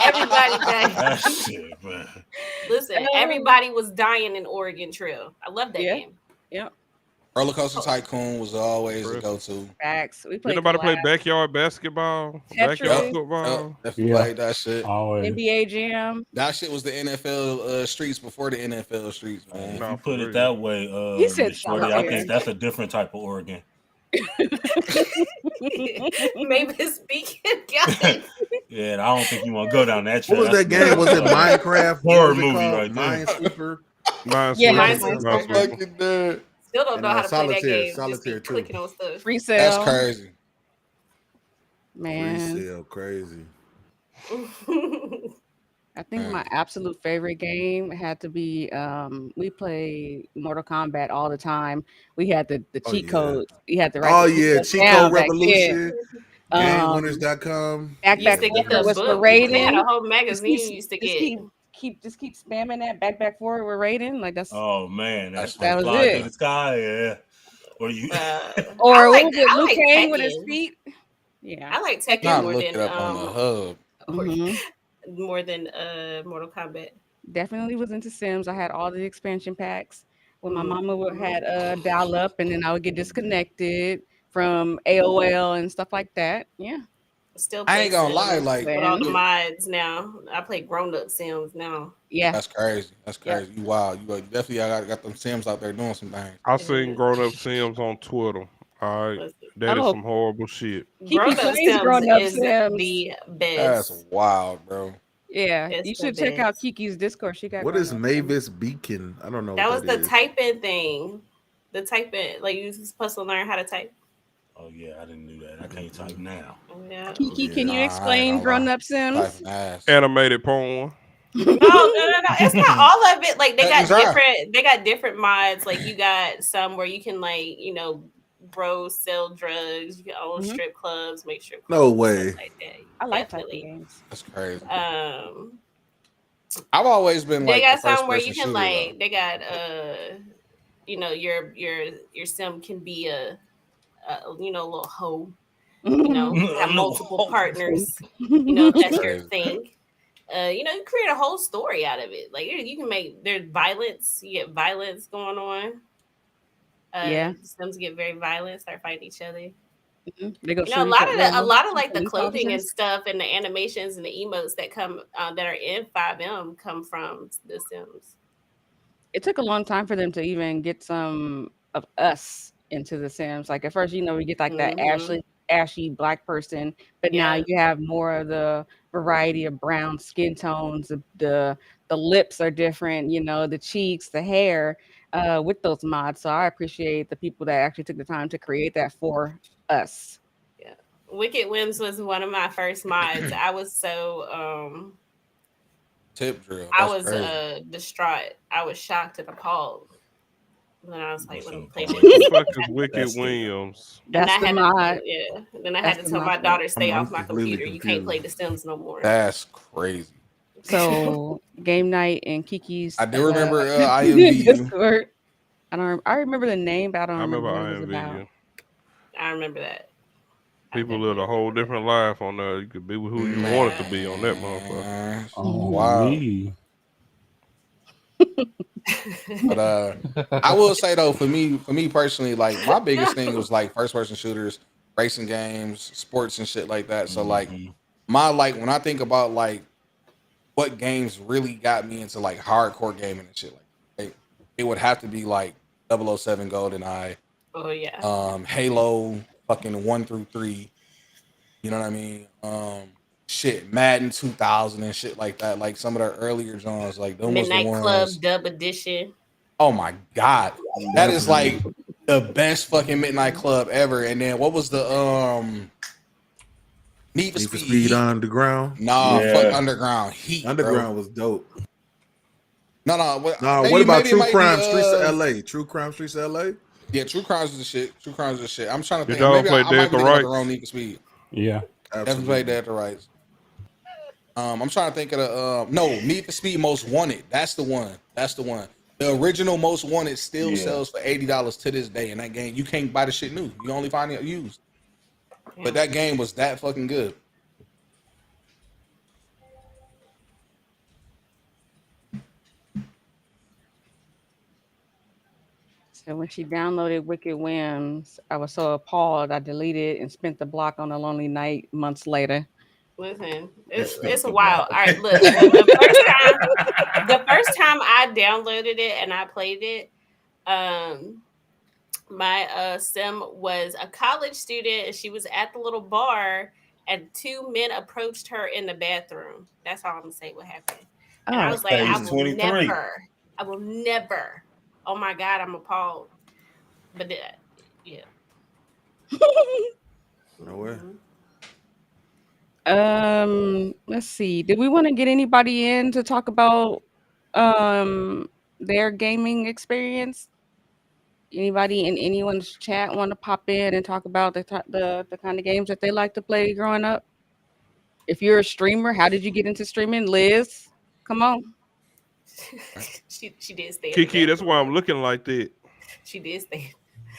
Everybody died. That shit, man. Listen, everybody was dying in Oregon Trail. I love that Yeah. game. Yep. Roller Coaster Tycoon was always a go-to. Facts. We Did played anybody play collab. backyard basketball? Tetris. Backyard Yep. football? Definitely Yeah. played that shit. Always. NBA Jam. That shit was the NFL streets before the NFL streets, man. If Nah, you for put real. it that way, He said Miss Shorty, I somewhere. think that's a different type of Oregon. Mavis Beacon, guys. Yeah, I don't think you want to go down that What was that game? Was it Minecraft? Horror What was it movie called? right there. Minesweeper. Minesweeper. Yeah, Minesweeper. Minesweeper. Fucking dead. Still don't And, know how to play that Solitaire, game. Just Solitaire keep too. clicking on stuff. Free That's sale. crazy. Man. Resale, crazy. I think my absolute favorite game had to be we played Mortal Kombat all the time. We had the Oh, cheat yeah. codes. You had to write Oh the cheat yeah, codes Cheat down Code back Revolution. then. GameWinners.com. You used to Back get forward those was for books. rating. They had a whole Just magazine keep, you used to just get. keep spamming that back forward with rating. Like that's Oh man, that's that was fly it. through the sky. Yeah. Or you? or I what like- was it? I Luke like Kang with his Tekken. feet. Yeah. I like Tekken Not more look than it up on the hub. Mhm. Mortal Kombat. Definitely was into Sims. I had all the expansion packs. When my mama had dial up, and then I would get disconnected from AOL and stuff like that. Yeah. Still I play ain't gonna lie, Sims like with all the mods now. I play grown up Sims now. Yeah. that's crazy. That's Yeah. crazy. You wild. You definitely got them Sims out there doing some things. I seen grown up Sims on Twitter. All right. That is Oh. some horrible shit. Keep Grown your up face Sims grown up is Sims. the That's best. wild, bro. Yeah, It's you the should check out best. Kiki's Discord. She got What is grown-ups in it. Mavis Beacon? I don't know That what was that the is. typing thing. The typing, like you was supposed to learn how to type. Oh yeah, I didn't do that. I can't type now. Yeah. Kiki, can you Yeah. Nah, I ain't explain gonna lie. grown-up Sims? Typing ass. Animated porn. No. It's not all of it. Like they Cut and got dry. different. They got different mods. Like you got some where you can like bro sell drugs. You can own Mhm. strip clubs, make strip No clubs, way. stuff like that. I like Definitely. typing games. That's crazy. I've always been They like got the first some where you person can shooter though. like. They got your sim can be a little hoe. Have multiple partners. If that's your Crazy. thing. You create a whole story out of it. Like you can make there's violence. You get violence going on. Yeah. Sims get very violent, start fighting each other. They go A shoot lot each of like the police clothing and officers. stuff and the animations and the emotes that come that are in 5M come from The Sims. It took a long time for them to even get some of us into The Sims. Like at first, we get like that ashy black person, but now Yeah. you have more of the variety of brown skin tones. The lips are different. The cheeks, the hair, with those mods. So I appreciate the people that actually took the time to create that for us. Yeah. Wicked Whims was one of my first mods. I was so Tip drill. I That's was crazy. distraught. I was shocked and appalled when I was like, let me play What this. the fuck is Wicked That's still- Williams? And That's I the had mod. then I had That's to the tell my mod. daughter, stay I'm off my completely computer. You can't play The confused. Sims no more. That's crazy. So game night and Kiki's. I do remember IMVU. Discord. I remember the name, but I don't I remember remember what it was about. IMVU. I remember that. People lived a whole different life on there. You could be who you wanted to be on that motherfucker. Man, Oh, wow. me. But I will say though, for me personally, like my biggest thing was like first person shooters, racing games, sports and shit like that. So like when I think about like what games really got me into like hardcore gaming and shit like it would have to be like 007 GoldenEye, Oh yeah. Halo fucking 1 through 3. You know what I mean? Shit, Madden 2000 and shit like that. Like some of the earlier genres, like them was the Midnight Club ones. Dub Edition. Oh my god, that is like the best fucking Midnight Club ever. And then what was the Need for Need for Speed Speed Heat? Underground. Nah, Yeah. fuck Underground Heat. Underground was dope. No. No, what about True Crime Streets of LA? True Crime Streets of LA? Yeah, True Crimes is the shit. True Crimes is the shit. I'm trying to Did think. y'all Maybe play I might Dead be to thinking of the Rights? wrong Need for Speed. Yeah. Definitely played Dead to Rights. I'm trying to think of the Need for Speed Most Wanted. That's the one. The original Most Wanted still sells for $80 to this day. In that game, you can't buy the shit new. You only find it used. But that game was that fucking good. So when she downloaded Wicked Whims, I was so appalled. I deleted and spent the block on a lonely night months later. Listen, it's a while. All right, look. The first time I downloaded it and I played it, my sim was a college student and she was at the little bar and two men approached her in the bathroom. That's all I'm gonna say what happened. And I was like, Page I will 23. never. Oh my God, I'm appalled. But yeah. No way. Let's see. Did we want to get anybody in to talk about their gaming experience? Anybody in anyone's chat want to pop in and talk about the kind of games that they like to play growing up? If you're a streamer, how did you get into streaming? Liz, come on. she did stay. Kiki, that's why I'm looking like that. She did stay.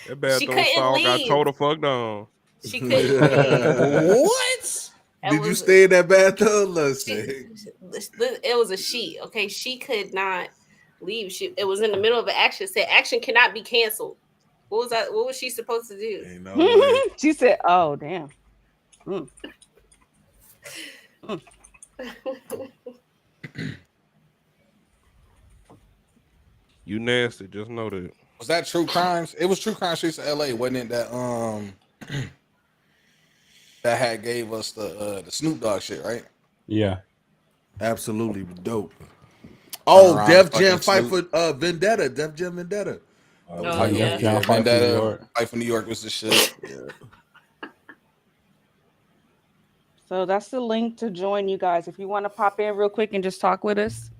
That bathroom couldn't stall got leave. towed the fuck down. She couldn't leave. What? Did you stay in that bathtub? Let's see. It was a she. Okay, she could not leave. It was in the middle of an action. Said action cannot be canceled. What was that? What was she supposed to do? Ain't no way. She said, "Oh damn." You nasty, just know that. Was that True Crimes? It was True Crime Streets of LA, wasn't it? That that had gave us the Snoop Dogg shit, right? Yeah. Absolutely dope. Run Oh, around Def the Jam fucking fight for Vendetta. Def Jam Vendetta. Oh, Oh, yeah. Def Jam fight for New Vendetta, York. fight for New York was the shit. So that's the link to join you guys. If you want to pop in real quick and just talk with us,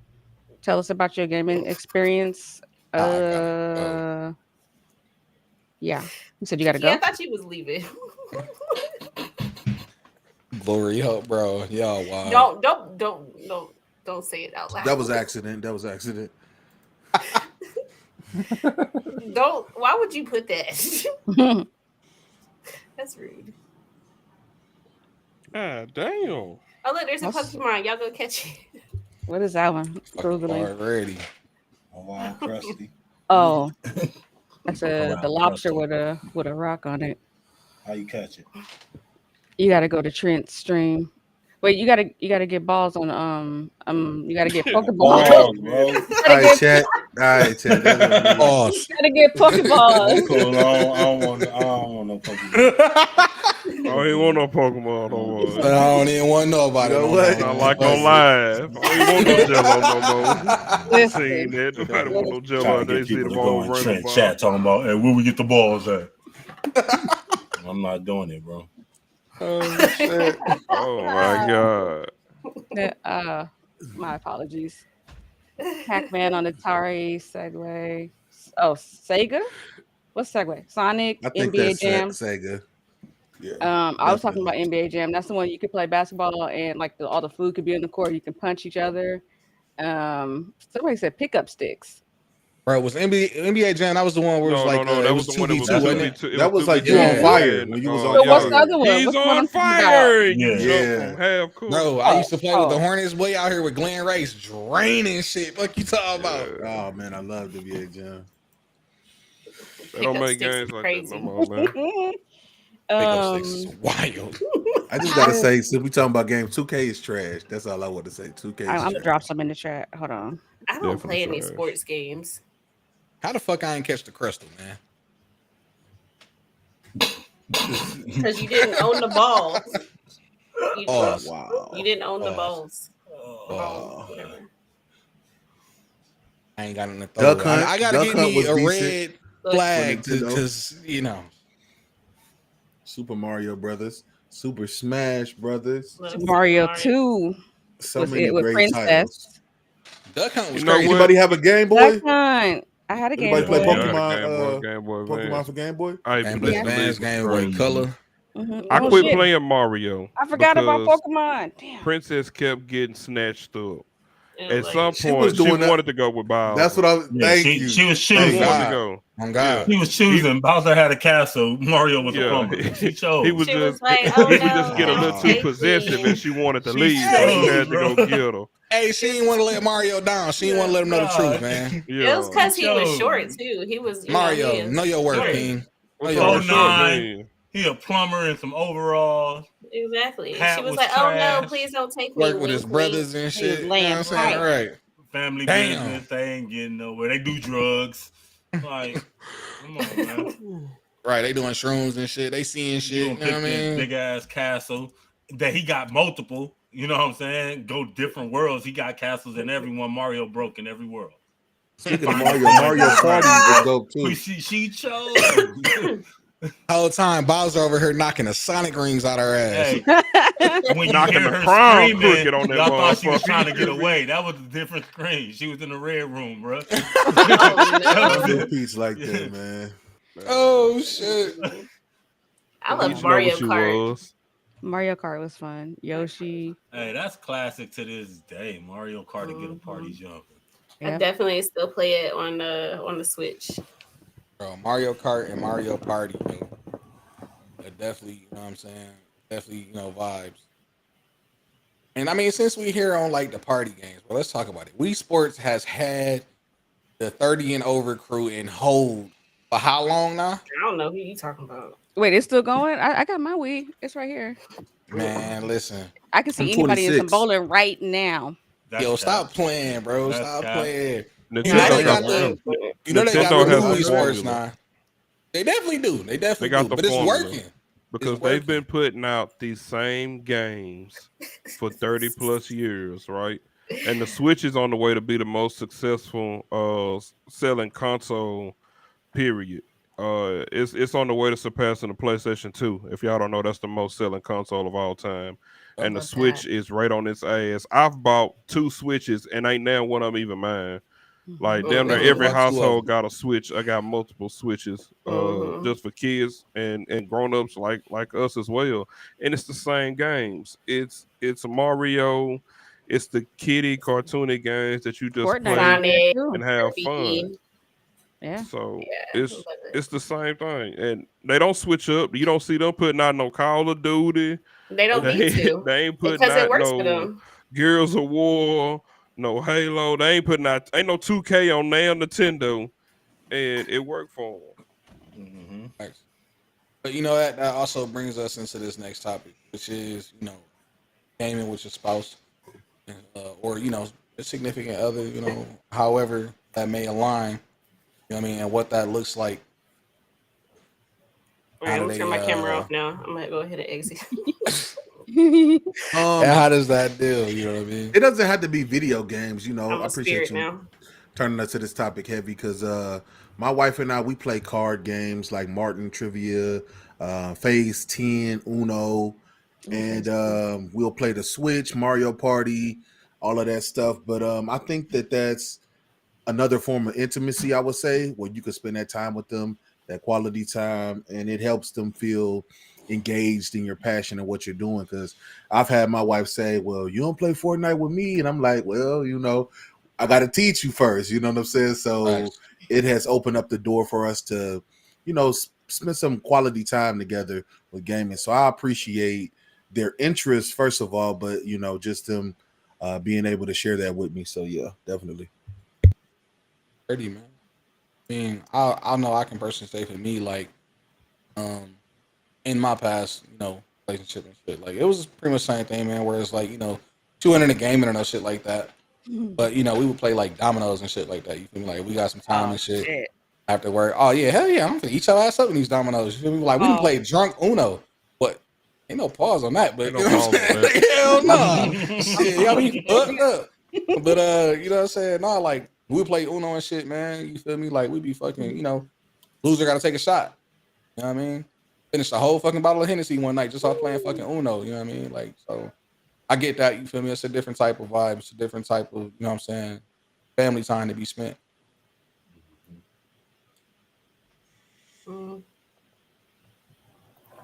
tell us about your gaming experience. I gotta Yeah. You said you gotta Yeah, I go. thought you was leaving. Glory up, bro. Y'all wild. Don't say it out loud. That was accident. That was accident. Don't. Why would you put that? That's rude. God damn. Oh look, there's a That's- Pokemon. Y'all go catch it. What is that one? Through the link. Already. Wild crusty. Oh, that's Around the lobster Crusty. with a rock on it. How you catch it? You gotta go to Trent's stream. Wait, you gotta get balls on you gotta get Pokeballs. Oh, bro. You All gotta right, get, chat. All right, chat. That's what it is. Pause. you gotta get Pokeballs. Cool. I don't want no Pokemon. I ain't want no Pokemon no more. I don't even want to know about You it. know no what? more. Not like on live. I ain't want no Jello no more. Listen. Seen that. Nobody want no Jello. Trying to They get see the people to ball go in running Trent by. chat talking about, hey, where we get the balls at? I'm not doing it, bro. Oh, shit. Oh my god. My apologies. Pac-Man on Atari, Segway. Oh, Sega? What's Segway? Sonic, I think NBA that's Jam. Sega. Yeah. I was talking about NBA Jam. That's the one you could play basketball and like all the food could be in the court. You can punch each other. Somebody said pickup sticks. Bro, was NBA Jam? That was the one where it was like No, that it was was the one that 2v2, was wasn't it? 2v2. It That was like 2v2 you on Yeah. fire and, when you was uh, on So what's fire. the other one? He's What's the one on I'm talking about? fire. You Yeah. jump Yeah. from half court. Bro, I used to play with the Oh. Hornets way out here with Glenn Rice, draining shit. Fuck you talking about? Oh man, I love NBA Jam. They don't Pickup make sticks games is like crazy. that no more, man. Pickup sticks is wild. I just gotta say, since we talking about game, 2K is trash. That's all I want to say. 2K is I'm gonna trash. drop some in the chat. Hold on. I don't Definitely play any trash. sports games How the fuck I ain't catch the crystal, man? because you didn't own the balls. You, Oh, Wow. you didn't own the Pause. balls. Oh. Whatever. I ain't got nothing to throw. Duck Hunt. I gotta Duck get Hunt me was a decent. red Look, flag For Nintendo. because Super Mario Brothers, Super Smash Brothers. look, Mario Mario. 2 So was many it with great Princess. titles. Duck Hunt was You know crazy. what? Anybody have a Game Boy? Duck Hunt. I had a Game Anybody play Boy. Yeah, I had a Pokemon, Game Boy Pokemon Advance. for Game Boy? I Game used Boy to Advance, believe Game it was Boy crazy. Color. Mhm. I Oh, quit shit. playing Mario. I forgot about because Pokemon. Damn. Princess kept getting snatched up. It At was some like- She was point, she doing that- wanted to go with Bowser. That's what I was. Yeah, Thank she, you. she was She choosing. God. wanted to go. Oh God. She was choosing. Bowser had a castle. Mario was a Yeah, plumber. She chose. he was She was just like, he "Oh, would just no, get a little don't too take possessive, me." and she wanted to She leave, so chose, you had to bro. go get her. Hey, she didn't want to let Mario down. She didn't want to let him know the God. truth, man. Yeah, It was because he was Chose. short too. He was Mario, he is know your worth, short. King. what's Oh, all yeah. the short 09. mean? He a plumber in some overalls. Exactly. Hat She was was like, "Oh no, trash. please don't take me." Work with his wink, brothers wink. and He was shit. You know laying what I'm saying? pipe. Right. Family Damn. business. They ain't getting nowhere. They do drugs. Like, come on, man. Right. They doing shrooms and shit. They seeing You shit. gonna You know pick what I this mean? big ass castle that he got multiple. You know what I'm saying? Go different worlds. He got castles in every one. Mario broke in every world. Speaking of Mario, Mario Party was dope too. But she chose. Whole time Bowser over here knocking the Sonic rings out her ass. Hey, when you Knocking hear the her crown screaming, crooked on that y'all thought she was motherfucker. trying to get away. That was a different screen. She was in the red room, bro. Oh, No peace like that, man. Oh shit. I You love know Mario what you Kart. was. Mario Kart was fun. Yoshi. Hey, that's classic to this day. Mario Kart to get a party jumping. I Yeah. definitely still play it on the Switch. Bro, Mario Kart and Mario Party, man. They're definitely, you know what I'm saying? Definitely, you know, vibes. And I mean, since we here on like the party games, well, let's talk about it. Wii Sports has had the 30 and over crew in hold for how long now? I don't know who you talking about. Wait, it's still going? I got my Wii. It's right here. Man, listen. I can see I'm anybody in some 26. bowling right now. That's Yo, stop cap. playing, bro. That's Stop cap. playing. You know Nintendo they got got the, the you know they got Nintendo the has new the Wii Sports formula. now. They definitely do. They definitely got do. the But it's formula. working. because they've been putting out these same games for 30 plus years, right? And the Switch is on the way to be the most successful selling console, period. It's on the way to surpassing the PlayStation 2. If y'all don't know, that's the most selling console of all time. And the Switch is right on its ass. I've bought 2 Switches and ain't now one of them even mine. Like damn near every household got a Switch. I got multiple Switches just for kids and grown-ups like us as well. And it's the same games. It's Mario, it's the kiddie cartoony games that you just play and have fun. Yeah. So it's the same thing. And they don't switch up. You don't see them putting out no Call of Duty. They don't need to. They ain't putting because it out works for no them. Gears of War, no Halo. They ain't putting out ain't no 2K on their Nintendo, and it worked for them. Thanks. But you know that also brings us into this next topic, which is gaming with your spouse, or a significant other, however that may align. You know what I mean, and what that looks like. All right, I'm gonna turn my camera off now. I'm gonna go ahead and exit. And how does that deal? You know what I mean? It doesn't have to be video games. I appreciate you now. turning us to this topic heavy because my wife and I, we play card games like Martin Trivia, Phase 10, Uno, and we'll play the Switch, Mario Party, all of that stuff. But I think that's another form of intimacy, I would say, where you can spend that time with them, that quality time, and it helps them feel engaged in your passion and what you're doing. Because I've had my wife say, well, you don't play Fortnite with me, and I'm like, well, I got to teach you first, you know what I'm saying? So it has opened up the door for us to spend some quality time together with gaming. So I appreciate their interest first of all, but just them being able to share that with me. So yeah, definitely. 30, man. I mean, I know I can personally say for me, like, in my past, relationship and shit, like it was pretty much the same thing, man. Where it's like, you enter the gaming or no shit like that, but we would play like dominoes and shit like that. You feel me? Like we got some time and shit after work. Oh yeah, hell yeah, I'm gonna eat your ass up in these dominoes. You feel me? Like we can play drunk Uno, but ain't no pause on that. But hell no, shit, y'all be fucked up. But you know what I'm saying? No, like we play Uno and shit, man. You feel me? Like we be fucking, loser got to take a shot. You know what I mean? Finished the whole fucking bottle of Hennessy one night just off playing fucking Uno. You know what I mean? Like, so I get that. You feel me? It's a different type of vibe. It's a different type of, what I'm saying, family time to be spent.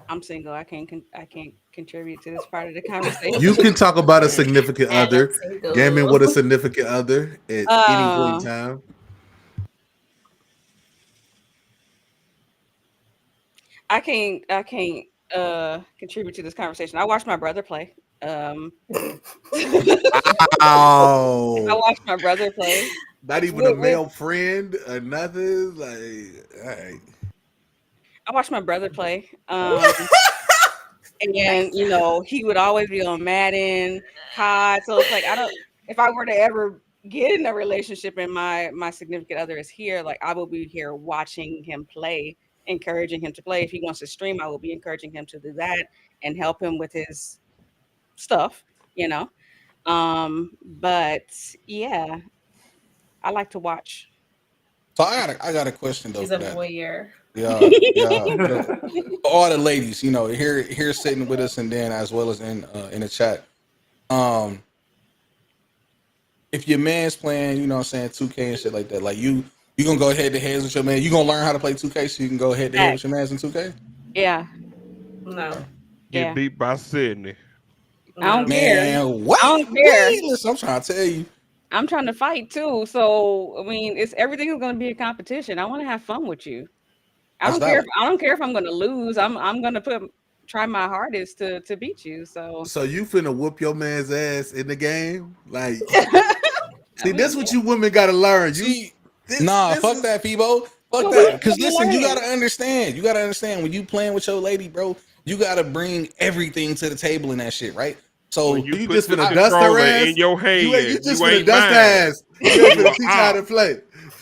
I'm single. I can't contribute to this part of the conversation. You can talk about a significant other, gaming with a significant other at any point in time. I can't contribute to this conversation. I watched my brother play. I watched my brother play. Not even a male friend or nothing. Like, all right. I watched my brother play. And he would always be on Madden, COD. So it's like if I were to ever get in a relationship and my significant other is here, like I will be here watching him play, encouraging him to play. If he wants to stream, I will be encouraging him to do that and help him with his stuff, but yeah, I like to watch. So I got a question though. He's a voyeur. Yeah. All the ladies, here sitting with us, and then as well as in the chat. If your man's playing, 2K and shit like that, like you gonna go head to head with your man. You gonna learn how to play 2K so you can go head to head with your man's in 2K. Yeah. No. Get beat by Sydney. I don't care. What? I don't care. Listen, I'm trying to tell you. I'm trying to fight too. So I mean, everything is going to be a competition. I want to have fun with you. I don't care if I'm going to lose. I'm going to try my hardest to beat you. So you finna whoop your man's ass in the game? Like, this what you women got to learn. Fuck that, Febo. Fuck that. Because listen, you gotta understand. When you playing with your lady, bro, you gotta bring everything to the table in that shit, right? So you just finna dust her ass in your hand. You just finna dust her ass. You just finna teach her how to play.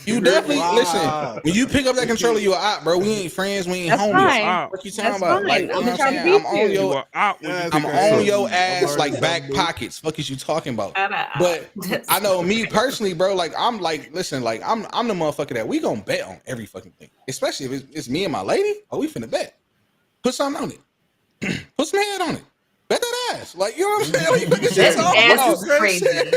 You definitely listen. Wow. When you pick up that controller, you a op, bro. We ain't friends. We ain't That's homies. fine. What you talking That's about? fine. Like, you know I'm what I'm trying to saying? I'm beat on you. You your, are out when you Yes, do I'm that. on your I'm ass already like back something, dude. pockets. Fuck is you talking about? Shut up. But I know me personally, bro. Like I'm like, listen, like I'm the motherfucker that we gonna bet on every fucking thing, especially if it's me and my lady. Oh, we finna bet. Put something on it. Put some head on it. Bet that ass. Like, you know what I'm saying? Like, what you That talking ass about? is crazy. That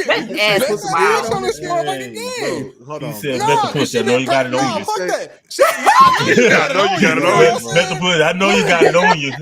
Bet ass that is some ass head on wild. this motherfucking Hey, game. bro, hold He on, said, bro. bet the Nah, cause pussy. I know you got it on nah, you. fuck Say- that. Shit, I know you got it I know on you you. got it You know on what you. I'm Bet the saying? pussy. I know you got it on you.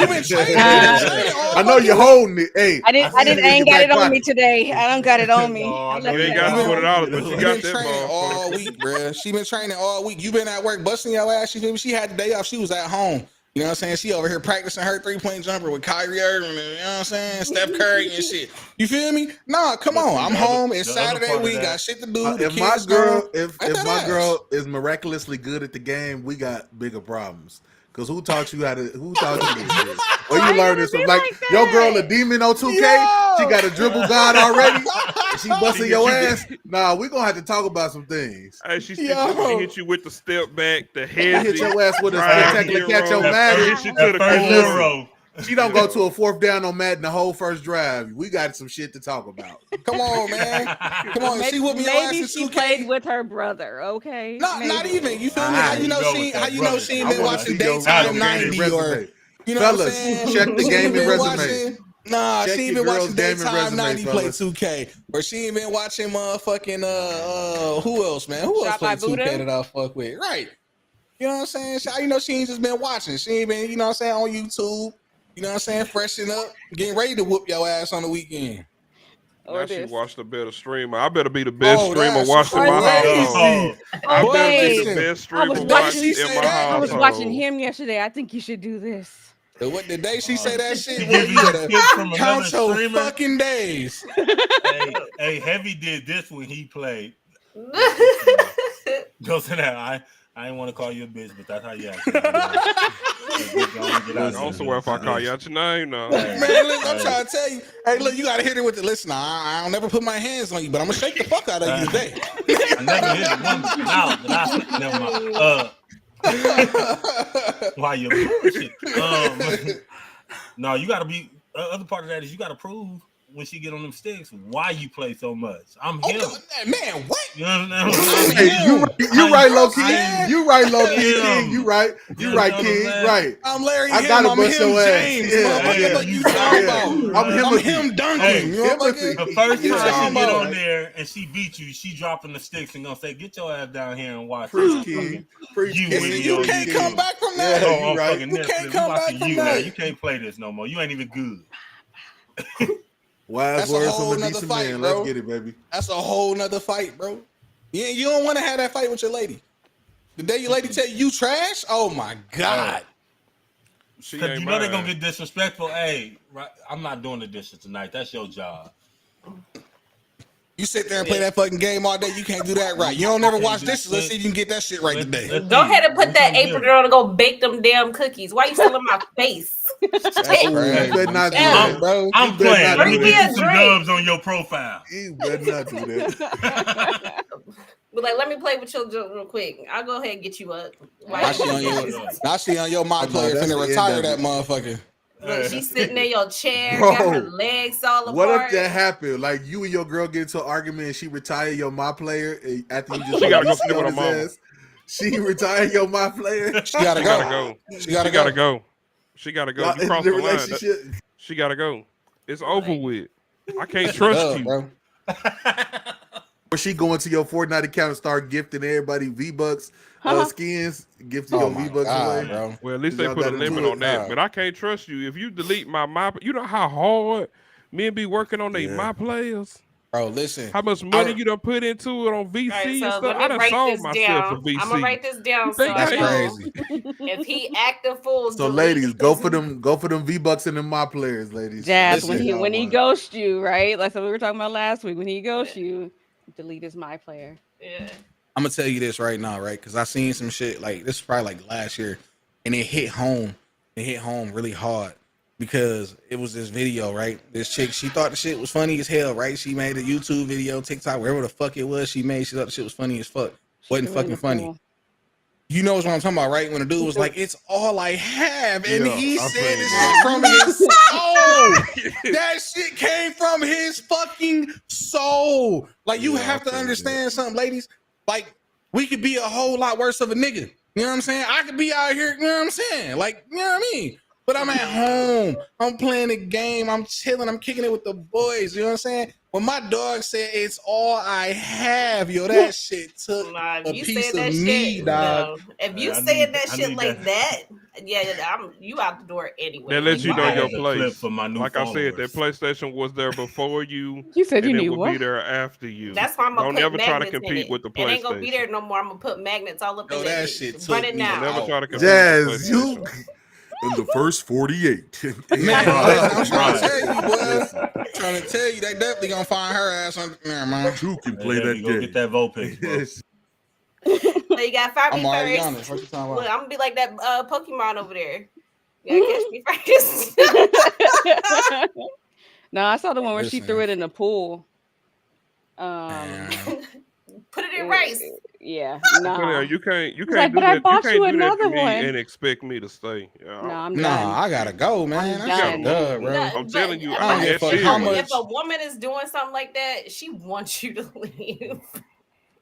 You been training. I know fucking you're week. holding it. Hey, I didn't. see I it didn't. in I ain't your got it back on me pocket. today. I don't got it on me. No, I I know left You it ain't at got home. $20, but you You got been that training all motherfucker. week, bruh. She been training all week. You been at work busting your ass. She feel me? She had the day off. She was at home. You know what I'm saying? She over here practicing her 3-point jumper with Kyrie Irving and, you know what I'm saying? Steph Curry and shit. You feel me? Nah, come But on. see, I'm the other- home. It's the other Saturday. part of We that- got shit to do. The If my kids girl, gone. if Bet that my ass. girl is miraculously good at the game, we got bigger problems. Cause who taught you Who taught you this shit? Where Why you you learn gotta this from? be Like like your girl, a that? demon on 2K. She Yo! got a dribble god already. And she busting She your hit you- ass. Nah, we gonna have to talk about some things. Hey, she Yo. hit you with the step back, the She hit hezzy, your ass with a drive spectacular catch hero. on Madden. Hit you to the That first listen. corner. euro. She don't go to a fourth down on Madden the whole first drive. We got some shit to talk about. Come on, man. Come Well, on. maybe She whooped me your ass maybe in she 2K. played with her brother. Okay. Not Maybe. even. You feel me? How Alright, you know go she? with that How you know brother. she ain't I been want to watching see your daytime gaming 90 or resume. you know what I'm Fellas, saying? check the She ain't gaming been resume. watching. Nah, Check she ain't your been girl's watching gaming daytime resume, 90 play fellas. 2K, or she ain't been watching motherfucking who else, man? Who else Shot by play 2K Buddha? that I fuck with? Right. You know what I'm saying? How you know she ain't just been watching? She ain't been, you know what I'm saying, on YouTube. You know what I'm saying? Freshen up, getting ready to whoop your ass on the weekend. Or Now she this. watched a better streamer. I better be the best Oh, streamer that's watched in my crazy. household. I Boy, better be the listen, best I streamer was the day watched she watching. in say my that, I was watching household. him yesterday. I think you should do this. The day she say that shit, She boy, giving you you better tips from another count your streamer. fucking days. Hey, Heavy did this when he played. Go to that. I ain't want to call you a bitch, but that's how you act. I don't swear if I call you out your name now. Man, listen, I'm trying to tell you. Hey, look, you gotta hit it with the listen. I don't never put my hands on you, but I'm gonna shake the fuck out of you today. I never hit a woman's mouth, but I never mind. Why you bullshit? No, you gotta be. Other part of that is you gotta prove when she get on them sticks why you play so much. I'm him. Man, what? You know what I'm Hey, saying? you right, low key. I'm- You right, low key, I'm- King. You right. You You right, know what I'm King. saying? Right. I'm Larry I Him. gotta I'm bust him your ass. James. Yeah, Motherfucker, yeah. what you talking about? I'm him. I'm him Duncan. Hey, you motherfucker. Timothy. The first You time talking she get about? on there and she beat you, she dropping the sticks and gonna say, "Get your ass down here and watch Preach, this." King. Preach, You King. with me You on can't YouTube. come back from Yeah, that. Oh, you on right. fucking You Netflix. can't We come back watching from you now. that. You can't play this no more. You ain't even good. Wise That's a words whole from a nother decent fight, man. bro. Let's get it, baby. That's a whole nother fight, bro. You don't want to have that fight with your lady. The day your lady tell you trash, oh my god. She Because ain't you know they're mine. gonna get disrespectful. Hey, right, I'm not doing the dishes tonight. That's your job. You sit there and play that fucking game all day. You can't do that right. You don't never wash dishes. Let's see if you can get that shit right today. Go ahead and put that apron on to go bake them damn cookies. Why you still in my face? That's Shit. crazy. You better not do Damn. that. bro. I'm You better playing. not Let me do Bring me get that. a you some drink. dubs on your profile. You better not do that. But like, let me play with your joke real quick. I'll go ahead and get you up. Why Now you she on doing your, this? now she on your my Oh, no, player that's finna the end retire of that it. motherfucker. Look, she's sitting in your chair, Bro, got her legs all What apart. if that happened? Like you and your girl get into an argument and she retire your my player after you just She gotta go put sleep with on her his mama. ass? She retire your my player. She gotta She go. gotta go. She She gotta gotta go. go. She gotta go. Y'all You in crossed the the line. relationship. She gotta go. It's over Like- with. I can't trust Love, you. bro. Or she go into your Fortnite account and start gifting everybody V-Bucks skins, gifting Oh your my V-Bucks god, away. bro. Well, at least Y'all they put a got into limit it. on that. Nah. But I can't trust you. If you delete my, you know how hard men be working on Yeah. they my players. Bro, listen. How much money I- you done put into it on VC All right, and so stuff? let I me done write sold this myself for down. VC. I'm gonna write this down so think I That's I know crazy. if he act a fool. So, delete ladies, go his- for them V-Bucks and them my players, ladies. Jazz, Listen, when he ghosts you, right? Like so we were talking about last week. When he ghosts you, delete is my player. Yeah. I'm gonna tell you this right now, right? Because I seen some shit like this is probably like last year, and it hit home. It hit home really hard. because it was this video, right? This chick, she thought the shit was funny as hell, right? She made a YouTube video, TikTok, wherever the fuck it was, she thought the shit was funny as fuck. Wasn't threw it in fucking the funny. pool. You know what I'm talking about, right? When the dude was like, "It's all I have," and Yeah, he I said feel this you. shit from his soul. That shit came from his fucking soul. Like, you Yeah, I have to feel understand something, ladies. Like, we could be a whole lot worse of a nigga. You know what I'm saying? I could be out here, you know what I'm saying? Like, you know what I mean? But I'm at home. I'm playing the game. I'm chilling. I'm kicking it with the boys. You know what I'm saying? When my dog said it's all I have, yo, that shit took Nah, a if you piece saying of that me, shit, dog. no. If you I saying need- that I shit need like that. yeah, you out the door anyway. That lets Like, you know why? your As a clip place. for my new Like I said, that followers. PlayStation was there before you, You said and you it need will what? be there after you. That's why I'm gonna Don't put ever try to magnets in compete it. with the It ain't gonna be there PlayStation. no more. I'm gonna put magnets all up Yo, in that that shit bitch. took Run it me Don't now. ever out. try to compete Jazz, with the you PlayStation. in the first 48. Man, Oh, listen, I'm trying to right. tell you, boy. Listen, I'm trying to tell you, they definitely gonna find her ass on. Never mind. You can hey, play Heavy, that go game. get that Vulpix, bro. Yes. So you gotta find me I'm already first. on it. What you talking Look, about? I'm gonna be like that Pokemon over there. You gotta catch me first. No, I saw the one where she Listen, threw it in the pool. man. Put it in rice. Yeah, I'm telling nah. you, you can't like, do "But I that. You bought can't you do that to another me one." and expect me to stay. No, I'm Nah, done. I gotta go, man. I'm That gotta shit done. done, bro. No, I'm telling you, I don't give a fuck how much. If a woman is doing something like that, she wants you to leave.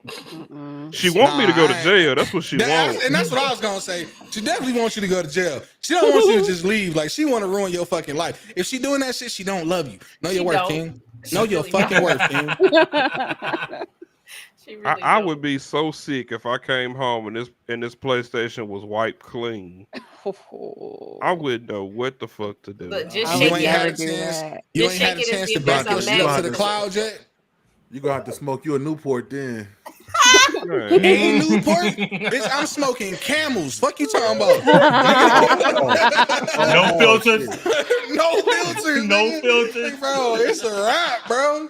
Mm-mm. She want me to go to I ain't- jail. That's what she wants. And that's what I was gonna say. She definitely wants you to go to jail. She don't want you to just leave. Like, she want to ruin your fucking life. If she doing that shit, she don't love you. Know your She worth, don't. King. She Know your really fucking don't. worth, King. She really I don't. would be so sick if I came home and this PlayStation was wiped clean. I wouldn't know what the fuck to do. Look, just I You would shake ain't had never a do chance. that. You Just ain't had a shake it and chance see to if there's back your some shit up to magnets the in it. cloud yet. You gonna have to smoke you a Newport then. Man, Ain't Newport, bitch. I'm smoking Camels. Fuck you talking about? No filters. No filters. No nigga. filters. Like, bro, it's a wrap, bro.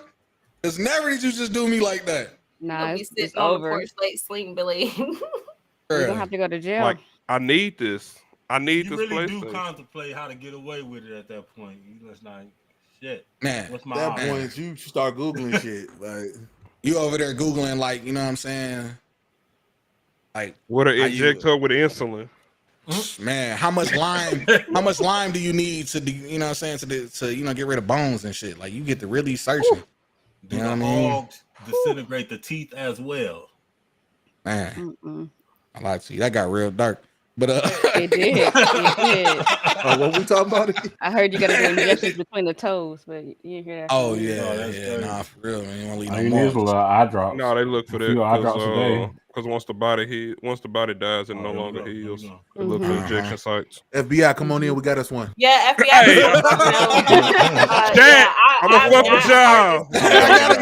Cause never did you just do me like that. Nah, You'll be it's sitting on the over. porch like Sling Billy. We're Bruh. gonna have to go to jail. like I need this. I need You this really do PlayStation. contemplate how to get away with it at that point. You just like, shit. Man, What's my At that option? point, you start Googling shit. Like, you over there Googling, like, you know what I'm saying? Like, What to How inject you- her with insulin? man, how much lime do you need to, you know what I'm saying, to you know, get rid of bones and shit? Like, you get to really searching. Do You the know what I mean? hogs disintegrate the teeth as well? Man, Mm-mm. I lied to you. That got real dark. But It did. It did. what we talking about? I heard you gotta do injections between the toes, but you didn't hear that. Oh from me. yeah, that's yeah, crazy. nah, for real, man. You want to leave All no you need is a more. little eye drops. No, they look for A that few eye drops a day. because once the body dies, it Oh, no here we longer go, here we heals. go. They look for Mhm. injection sites. FBI, come on in. We got us one. Yeah, FBI. Hey. No, Dad, I'ma fuck with y'all. I gotta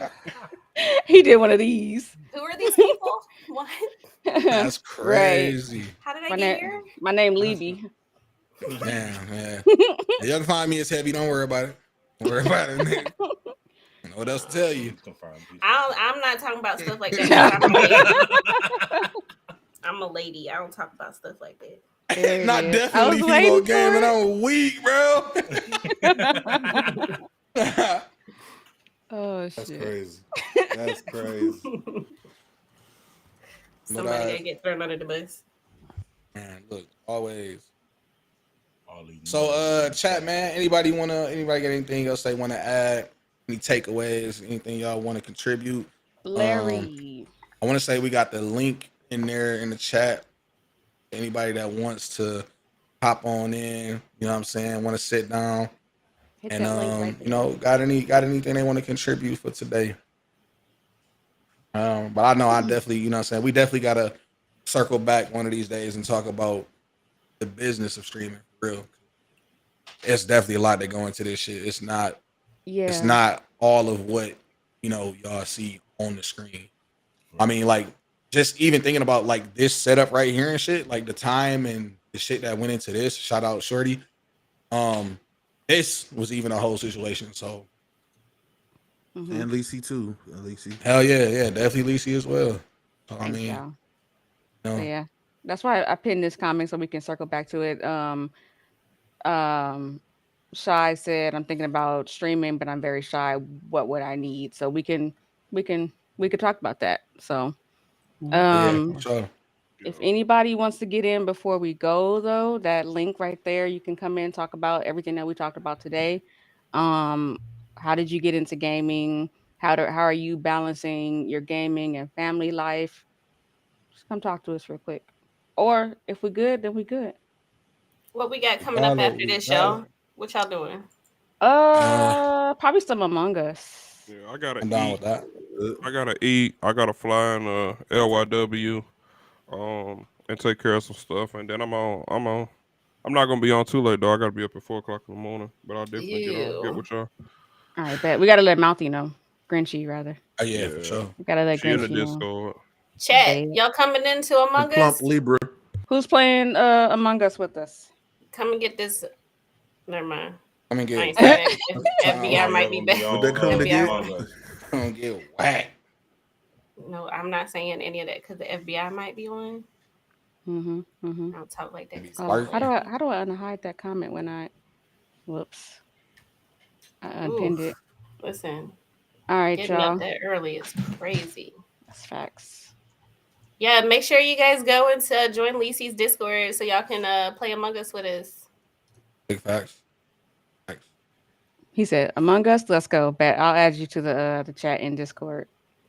go. He did one of these. Who are these people? What? That's crazy, How did I My get name, here? my name Levy. man. You can find me as Heavy. Don't worry about it. Don't worry about it. Nigga. What else to tell you? Confirmed. I'm not talking about stuff like that. I'm a lady. I don't talk about stuff like that. There it Not is. definitely I was female waiting game, for and it. I'm weak, bro. Oh That's shit. crazy. That's crazy. Somebody But, gotta get thrown under the bus. man, look, always. All these So, chat, man. Anybody got anything else they want to add? Any takeaways? Anything y'all want to contribute? Larry. I want to say we got the link in there in the chat. Anybody that wants to hop on in, you know what I'm saying, want to sit down Hit and that link right you know, got anything they want to contribute for today. But I know I definitely, you know what I'm saying, we definitely gotta circle back one of these days and talk about the business of streaming for real. It's definitely a lot that go into this shit. It's not Yeah. it's not all of what, you know, y'all see on the screen. I mean, like, just even thinking about like this setup right here and shit, like the time and the shit that went into this. Shout out Shorty. This was even a whole situation. So Mhm. And Lacey too. Lacey. hell yeah, definitely Lacey as well. So, I Thanks, mean, y'all. you know, So, yeah. That's why I pinned this comment so we can circle back to it. Shy said, "I'm thinking about streaming, but I'm very shy. What would I need?" So we could talk about that. So, Yeah, for sure. if anybody wants to get in before we go, though, that link right there, you can come in, talk about everything that we talked about today. How did you get into gaming? How are you balancing your gaming and family life? Just come talk to us real quick. Or if we good, then we good. What we got coming up after this, Valid. y'all? What y'all doing? Probably some Among Us. Yeah, I gotta I'm down eat. with that. I gotta eat. I gotta fly in LYW, and take care of some stuff, and then I'm not gonna be on too late though. I gotta be up at 4:00 in the morning, but I'll definitely get Ew. with y'all. All right, bet. We gotta let Mouthy know. Grinchy, rather. Oh, yeah, for sure. We gotta let She in the Grinchy know. Discord. Chat, Babe. y'all coming into Among Plump Us? Libra. Who's playing Among Us with us? Come and get this. Never mind. I mean, I get ain't saying whacked. that. FBI might be back. What they coming to FBI get? Gonna get whacked. No, I'm not saying any of that because the FBI might be on. Mm-hmm. I'll talk like that. 'cause Oh, I'm How like, do I unhide that comment when I? Whoops. I unpinned oof. it. Listen, All right, getting y'all. up that early is crazy. That's facts. Yeah, make sure you guys go into join Lisi's Discord so y'all can play Among Us with us. Big facts. Facts. He said, "Among Us, let's go." Bet I'll add you to the chat in Discord.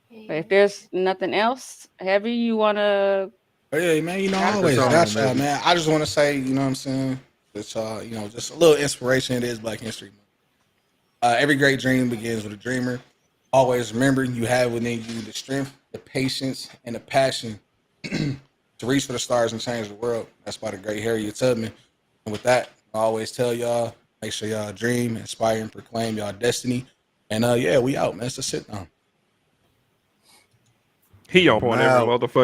But if there's nothing else heavy you wanna, Oh, yeah, man, you know, I Got always it. got y'all, man. I just want to say, you know what I'm saying? That y'all, you know, just a little inspiration. It is Black History Month. Every great dream begins with a dreamer. Always remember you have within you the strength, the patience, and the passion to reach for the stars and change the world. That's by the great Harriet Tubman. And with that, I always tell y'all, make sure y'all dream, inspire, and proclaim y'all destiny. And yeah, we out, man. It's a sit down. He on point every Out. motherfucking